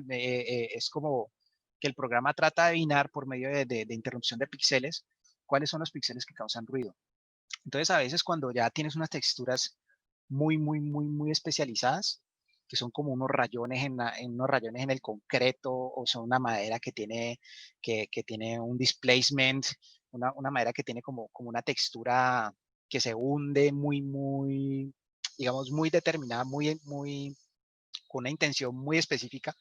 es como que el programa trata de adivinar por medio de interrupción de píxeles cuáles son los píxeles que causan ruido. Entonces a veces cuando ya tienes unas texturas muy especializadas, que son como unos rayones unos rayones en el concreto, o son una madera que tiene un displacement, una madera que tiene como una textura que se hunde digamos, muy determinada, con una intención muy específica,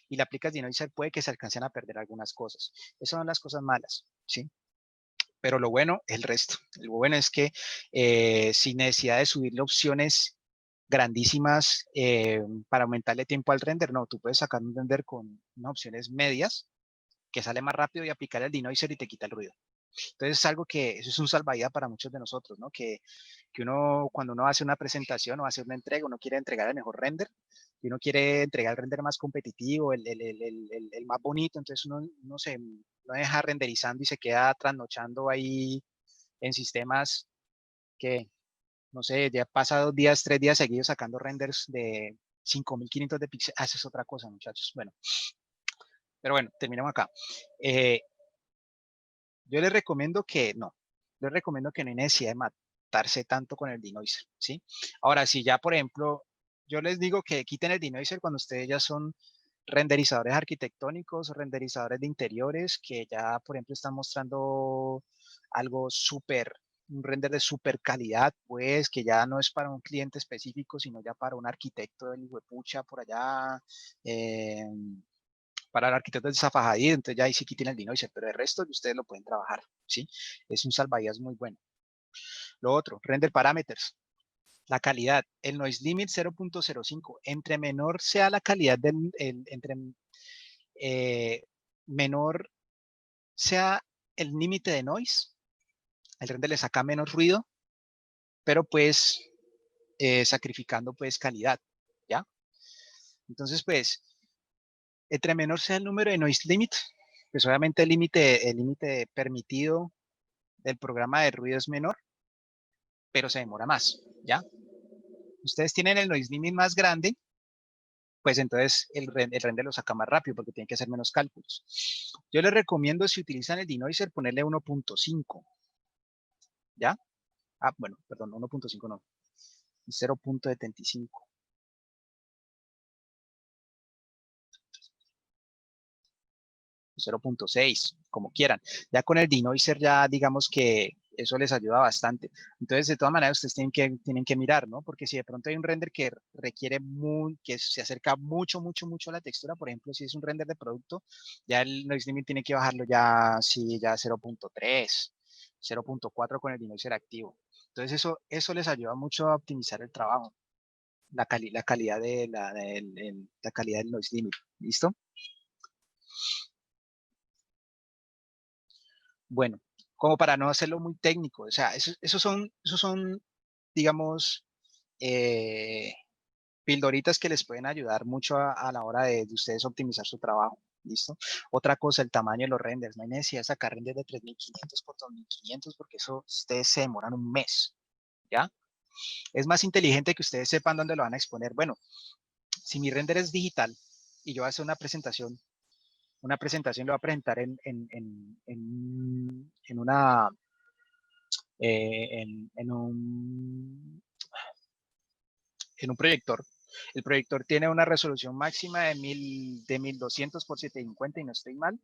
y le aplicas denoiser, puede que se alcancen a perder algunas cosas. Esas son las cosas malas, ¿sí? Pero lo bueno es el resto. Lo bueno es que sin necesidad de subirle opciones grandísimas para aumentarle tiempo al render, no, tú puedes sacar un render con unas opciones medias que sale más rápido y aplicar el denoiser y te quita el ruido. Entonces es algo que, eso es un salvavidas para muchos de nosotros, ¿no? Que uno, cuando uno hace una presentación o hace una entrega, uno quiere entregar el mejor render, y uno quiere entregar el render más competitivo, el más bonito, entonces uno se no deja renderizando y se queda trasnochando ahí en sistemas que, no sé, ya pasa 2 días, 3 días seguidos sacando renders de 5500 de píxeles. Ah, esa es otra cosa, muchachos. Bueno, pero bueno, terminamos acá. Yo les recomiendo que no. Les recomiendo que no hay necesidad de matarse tanto con el denoiser, ¿sí? Ahora, si ya, por ejemplo, yo les digo que quiten el denoiser cuando ustedes ya son renderizadores arquitectónicos o renderizadores de interiores que ya, por ejemplo, están mostrando algo súper, un render de súper calidad, pues, que ya no es para un cliente específico, sino ya para un arquitecto del huepucha por allá, para el arquitecto del Zafajadí, entonces ya ahí sí quiten el denoiser, pero el resto de ustedes lo pueden trabajar, ¿sí? Es un salvavidas muy bueno. Lo otro, render parameters. La calidad, el noise limit 0.05. Entre menor sea la calidad entre menor sea el límite de noise, el render le saca menos ruido, pero pues sacrificando pues calidad, ¿ya? Entonces pues, entre menor sea el número de noise limit, pues obviamente el límite permitido del programa de ruido es menor, pero se demora más, ¿ya? Ustedes tienen el noise limit más grande, pues entonces el render lo saca más rápido porque tienen que hacer menos cálculos. Yo les recomiendo, si utilizan el denoiser, ponerle 1.5, ¿ya? Ah, bueno, perdón, 1.5 no, 0.75. 0.6, como quieran. Ya con el denoiser ya digamos que eso les ayuda bastante. Entonces, de todas maneras, ustedes tienen que mirar, ¿no? Porque si de pronto hay un render que requiere que se acerca mucho, mucho, mucho a la textura, por ejemplo, si es un render de producto, ya el noise limit tiene que bajarlo ya, sí, ya 0.3, 0.4 con el denoiser activo. Entonces, eso les ayuda mucho a optimizar el trabajo, la calidad la calidad del noise limit. ¿Listo? Bueno, como para no hacerlo muy técnico, o sea, esos son, digamos, eh, pildoritas que les pueden ayudar mucho a la hora de ustedes optimizar su trabajo. ¿Listo? Otra cosa, el tamaño de los renders. No hay necesidad de sacar renders de 3500 por 2500 porque eso ustedes se demoran un mes, ¿ya? Es más inteligente que ustedes sepan dónde lo van a exponer. Bueno, si mi render es digital y yo voy a hacer una presentación lo voy a presentar en una en un proyector. El proyector tiene una resolución máxima de 1200 por 750 y no estoy mal.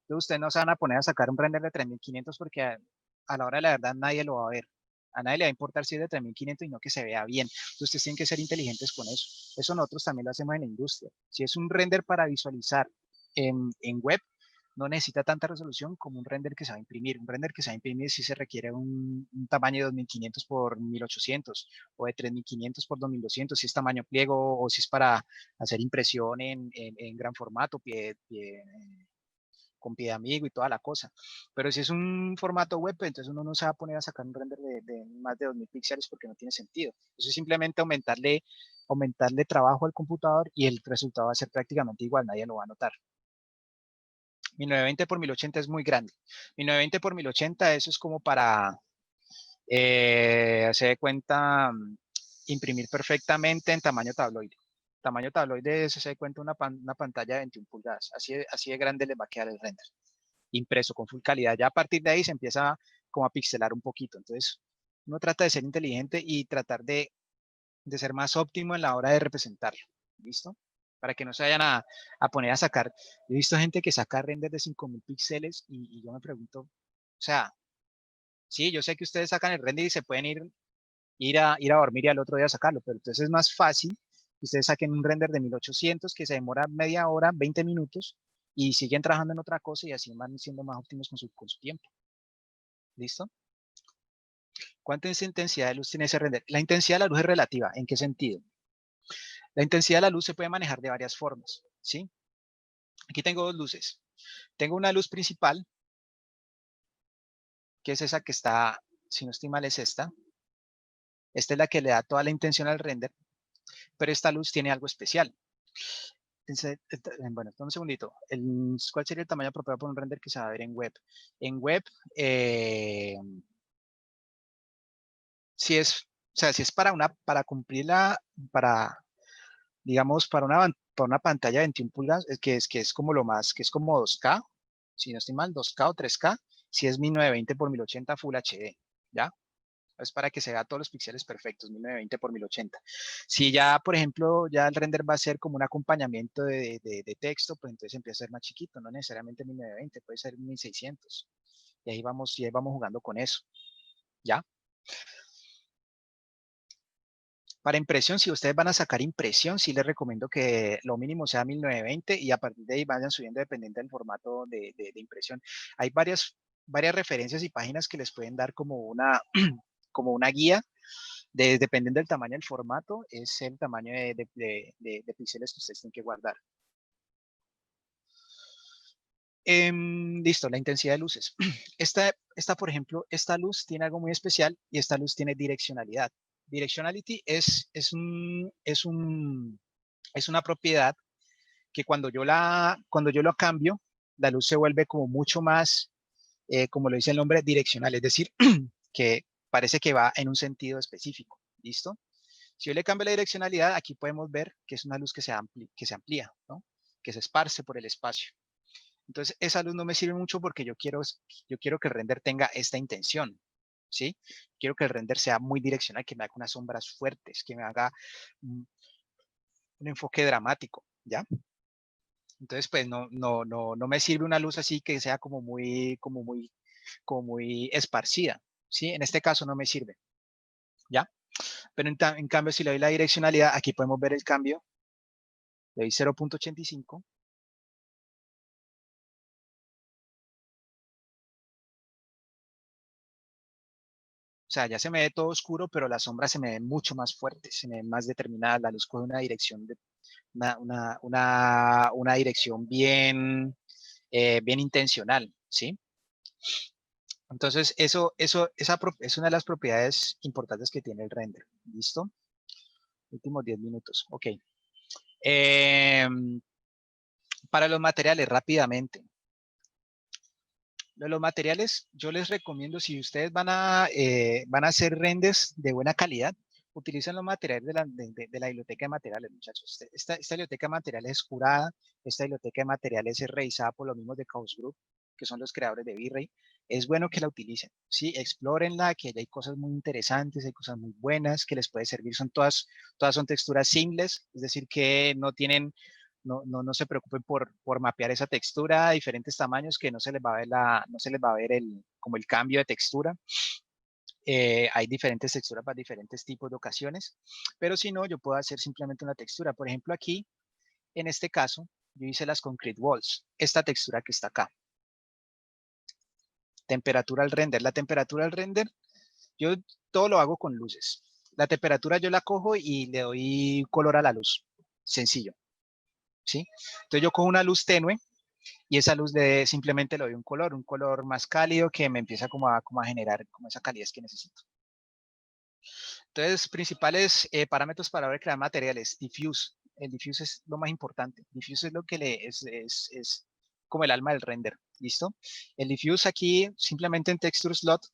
Entonces ustedes no se van a poner a sacar un render de 3500 porque a la hora de la verdad nadie lo va a ver. A nadie le va a importar si es de 3500 y no que se vea bien. Entonces ustedes tienen que ser inteligentes con eso. Eso nosotros también lo hacemos en la industria. Si es un render para visualizar en web, no necesita tanta resolución como un render que se va a imprimir. Un render que se va a imprimir sí se requiere un tamaño de 2500 por 1800 o de 3500 por 2200 si es tamaño pliego o si es para hacer impresión en gran formato, con pie de amigo y toda la cosa. Pero si es un formato web, entonces uno no se va a poner a sacar un render de más de 2000 píxeles porque no tiene sentido. Entonces simplemente aumentarle trabajo al computador y el resultado va a ser prácticamente igual, nadie lo va a notar. 1920 por 1080 es muy grande. 1920 por 1080, eso es como para hacer de cuenta, imprimir perfectamente en tamaño tabloide. Tamaño tabloide se da cuenta una pantalla de 21 pulgadas. Así de grande les va a quedar el render. Impreso con full calidad. Ya a partir de ahí se empieza como a pixelar un poquito. Entonces, uno trata de ser inteligente y tratar de ser más óptimo en la hora de representarlo. ¿Listo? Para que no se vayan a poner a sacar. Yo he visto gente que saca renders de 5000 píxeles y yo me pregunto, o sea, sí, yo sé que ustedes sacan el render y se pueden ir a dormir y al otro día sacarlo, pero entonces es más fácil que ustedes saquen un render de 1800 que se demora media hora, 20 minutos y siguen trabajando en otra cosa y así van siendo más óptimos con su tiempo. ¿Listo? ¿Cuánta intensidad de luz tiene ese render? La intensidad de la luz es relativa. ¿En qué sentido? La intensidad de la luz se puede manejar de varias formas, ¿sí? Aquí tengo dos luces. Tengo una luz principal que es esa que está, si no estoy mal, es esta. Esta es la que le da toda la intención al render, pero esta luz tiene algo especial. Entonces, bueno, un segundito. ¿Cuál sería el tamaño apropiado para un render que se va a ver en web? En web, si es, o sea, si es para cumplir digamos, para una pantalla de 21 pulgadas, que es como lo más, que es como 2K, si no estoy mal, 2K o 3K, si es 1920 por 1080 Full HD, ¿ya? Es para que se vea todos los píxeles perfectos, 1920 por 1080. Si ya, por ejemplo, ya el render va a ser como un acompañamiento de texto, pues entonces empieza a ser más chiquito, no necesariamente 1920, puede ser 1600. Y ahí vamos jugando con eso, ¿ya? Para impresión, si ustedes van a sacar impresión, sí les recomiendo que lo mínimo sea 1920 y a partir de ahí vayan subiendo dependiendo del formato de impresión. Hay varias referencias y páginas que les pueden dar como una, como una guía, dependiendo del tamaño del formato, es el tamaño de píxeles que ustedes tienen que guardar. Listo, la intensidad de luces. Por ejemplo, esta luz tiene algo muy especial y esta luz tiene direccionalidad. Directionality es una propiedad que cuando yo lo cambio, la luz se vuelve como mucho más, como lo dice el nombre, direccional, es decir, que parece que va en un sentido específico. ¿Listo? Si yo le cambio la direccionalidad, aquí podemos ver que es una luz que se amplía, ¿no? Que se esparce por el espacio. Entonces, esa luz no me sirve mucho porque yo quiero que el render tenga esta intención, ¿sí? Quiero que el render sea muy direccional, que me haga unas sombras fuertes, que me haga un enfoque dramático, ¿ya? Entonces, pues no me sirve una luz así que sea como muy esparcida, ¿sí? En este caso no me sirve, ¿ya? Pero en cambio, si le doy la direccionalidad, aquí podemos ver el cambio. Le doy 0.85. O sea, ya se me ve todo oscuro, pero las sombras se me ven mucho más fuertes, se me ven más determinadas. La luz coge una dirección, una dirección bien intencional, ¿sí? Entonces, esa es una de las propiedades importantes que tiene el render. ¿Listo? Últimos 10 minutos. Ok. Para los materiales, rápidamente. Los materiales, yo les recomiendo, si ustedes van a hacer renders de buena calidad, utilicen los materiales de la biblioteca de materiales, muchachos. Esta biblioteca de materiales es curada, esta biblioteca de materiales es revisada por los mismos de Chaos Group, que son los creadores de V-Ray. Es bueno que la utilicen, ¿sí? Explórenla, que hay cosas muy interesantes, hay cosas muy buenas que les puede servir. Todas son texturas simples, es decir, que no se preocupen por mapear esa textura a diferentes tamaños, que no se les va a ver como el cambio de textura. Hay diferentes texturas para diferentes tipos de ocasiones, pero si no, yo puedo hacer simplemente una textura. Por ejemplo, aquí, en este caso, yo hice las concrete walls, esta textura que está acá. Temperatura al render. La temperatura al render, yo todo lo hago con luces. La temperatura yo la cojo y le doy color a la luz. Sencillo. ¿Sí? Entonces yo cojo una luz tenue y esa luz simplemente le doy un color más cálido que me empieza como a generar como esa calidez que necesito. Entonces, principales parámetros para crear materiales. Diffuse. El diffuse es lo más importante. Diffuse es lo que es como el alma del render. ¿Listo? El diffuse aquí, simplemente en texture slot,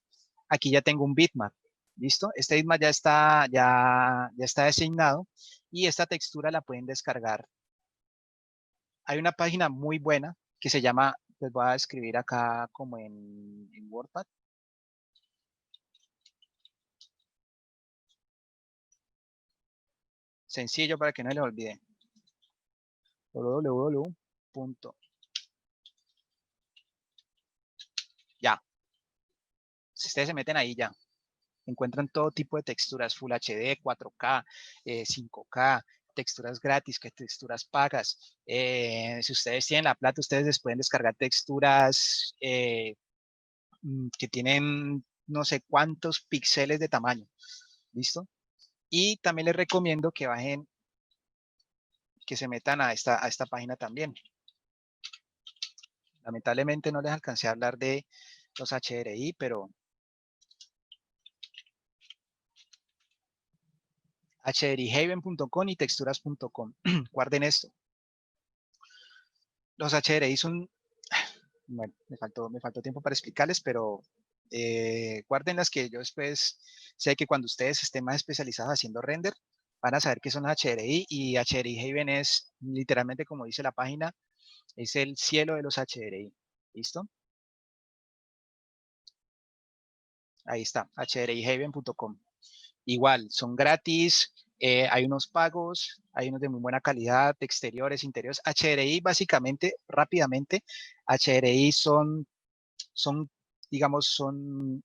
aquí ya tengo un bitmap. ¿Listo? Este bitmap ya está designado y esta textura la pueden descargar. Hay una página muy buena que se llama, les voy a escribir acá como en WordPad. Sencillo para que no les olvide. www. Ya. Si ustedes se meten ahí ya, encuentran todo tipo de texturas, Full HD, 4K, 5K, texturas gratis, texturas pagas. Si ustedes tienen la plata, ustedes les pueden descargar texturas que tienen no sé cuántos píxeles de tamaño. ¿Listo? Y también les recomiendo que se metan a esta página también. Lamentablemente no les alcancé a hablar de los HDRI, pero hdrihaven.com y texturas.com. Guarden esto. Los HDRI son, bueno, me faltó tiempo para explicarles, pero guarden las que yo después sé que cuando ustedes estén más especializados haciendo render, van a saber qué son las HDRI, y HDRI Haven es literalmente, como dice la página, es el cielo de los HDRI. ¿Listo? Ahí está, hdrihaven.com. Igual, son gratis, hay unos pagos, hay unos de muy buena calidad, de exteriores, interiores. HDRI, básicamente, rápidamente, HDRI son digamos, son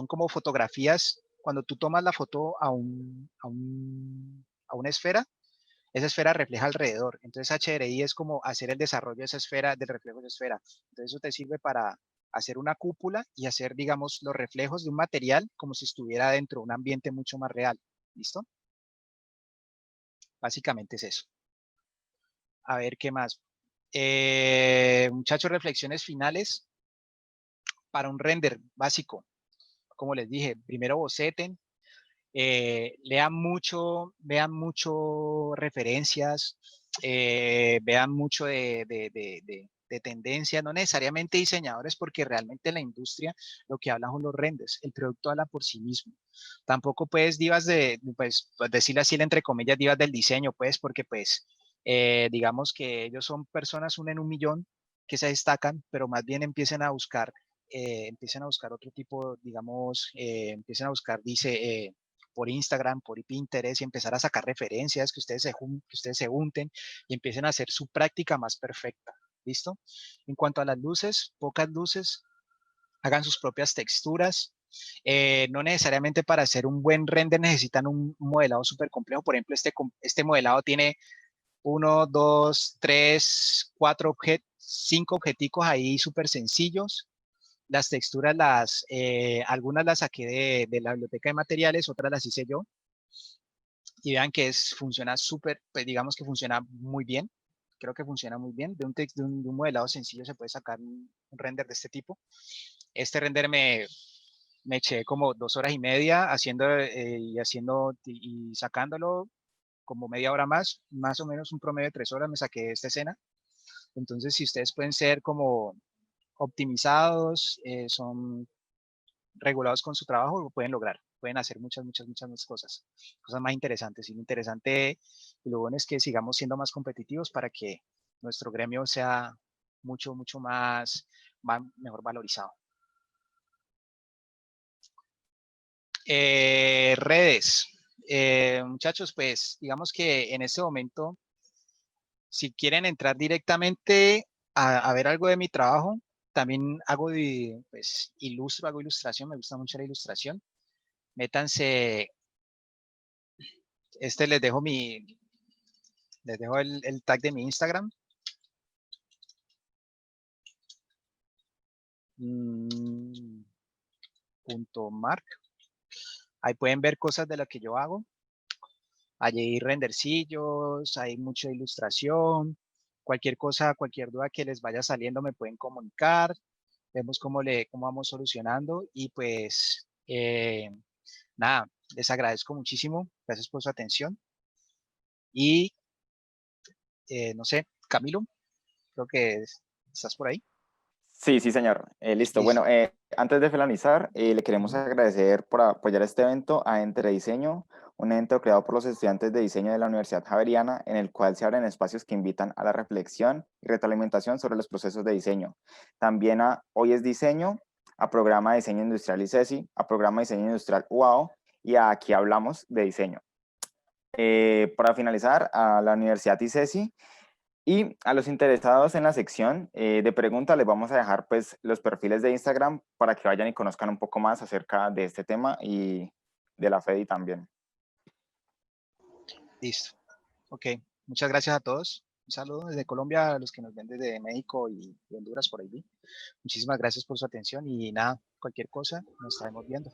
como fotografías. Cuando tú tomas la foto a una esfera, esa esfera refleja alrededor. Entonces HDRI es como hacer el desarrollo de esa esfera, del reflejo de esa esfera. Entonces eso te sirve para hacer una cúpula y hacer, digamos, los reflejos de un material como si estuviera dentro de un ambiente mucho más real. ¿Listo? Básicamente es eso. A ver, ¿qué más? Muchachos, reflexiones finales para un render básico. Como les dije, primero boceten, vean mucho referencias, vean mucho de tendencia, no necesariamente diseñadores, porque realmente en la industria lo que hablan son los renders, el producto habla por sí mismo. Tampoco pues divas pues decirle así entre comillas, divas del diseño, pues, porque pues digamos que ellos son personas una en un millón que se destacan, pero más bien empiecen a buscar otro tipo, digamos, empiecen a buscar, dice, por Instagram, por Pinterest, y empezar a sacar referencias, que ustedes se junten y empiecen a hacer su práctica más perfecta. ¿Listo? En cuanto a las luces, pocas luces, hagan sus propias texturas. No necesariamente para hacer un buen render necesitan un modelado súper complejo. Por ejemplo, este modelado tiene 1, 2, 3, 4 5 objeticos ahí súper sencillos. Las texturas, algunas las saqué de la biblioteca de materiales, otras las hice yo. Y vean que funciona súper, pues digamos que funciona muy bien. Creo que funciona muy bien. De un modelado sencillo se puede sacar un render de este tipo. Este render me eché como 2 horas y media haciendo y sacándolo como media hora más o menos un promedio de 3 horas me saqué de esta escena. Entonces, si ustedes pueden ser como optimizados, son regulados con su trabajo, lo pueden lograr. Pueden hacer muchas más cosas más interesantes. Y lo interesante y lo bueno es que sigamos siendo más competitivos para que nuestro gremio sea mucho más mejor valorizado. Redes. Muchachos, pues digamos que en este momento, si quieren entrar directamente a ver algo de mi trabajo, también hago ilustración, me gusta mucho la ilustración. Métanse, les dejo el tag de mi Instagram. .mark. Ahí pueden ver cosas de lo que yo hago. Allí hay rendercillos, hay mucha ilustración. Cualquier cosa, cualquier duda que les vaya saliendo me pueden comunicar. Vemos cómo vamos solucionando y pues nada, les agradezco muchísimo. Gracias por su atención. Y no sé, Camilo, creo que estás por ahí. Sí, sí, señor. Listo. Bueno, antes de finalizar, le queremos agradecer por apoyar este evento a Entre Diseño, un evento creado por los estudiantes de diseño de la Universidad Javeriana, en el cual se abren espacios que invitan a la reflexión y retroalimentación sobre los procesos de diseño. También a Hoy es Diseño, a Programa de Diseño Industrial ICESI, a Programa de Diseño Industrial UAO y a Aquí Hablamos de Diseño. Para finalizar, a la Universidad ICESI. Y a los interesados en la sección de preguntas les vamos a dejar pues los perfiles de Instagram para que vayan y conozcan un poco más acerca de este tema y de la FEDI también. Listo. Ok. Muchas gracias a todos. Un saludo desde Colombia a los que nos ven desde México y Honduras por ahí. Muchísimas gracias por su atención y nada, cualquier cosa nos estaremos viendo.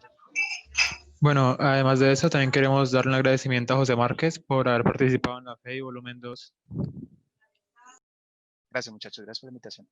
Bueno, además de eso, también queremos darle un agradecimiento a José Márquez por haber participado en la FEDI Volumen 2. Gracias, muchachos. Gracias por la invitación.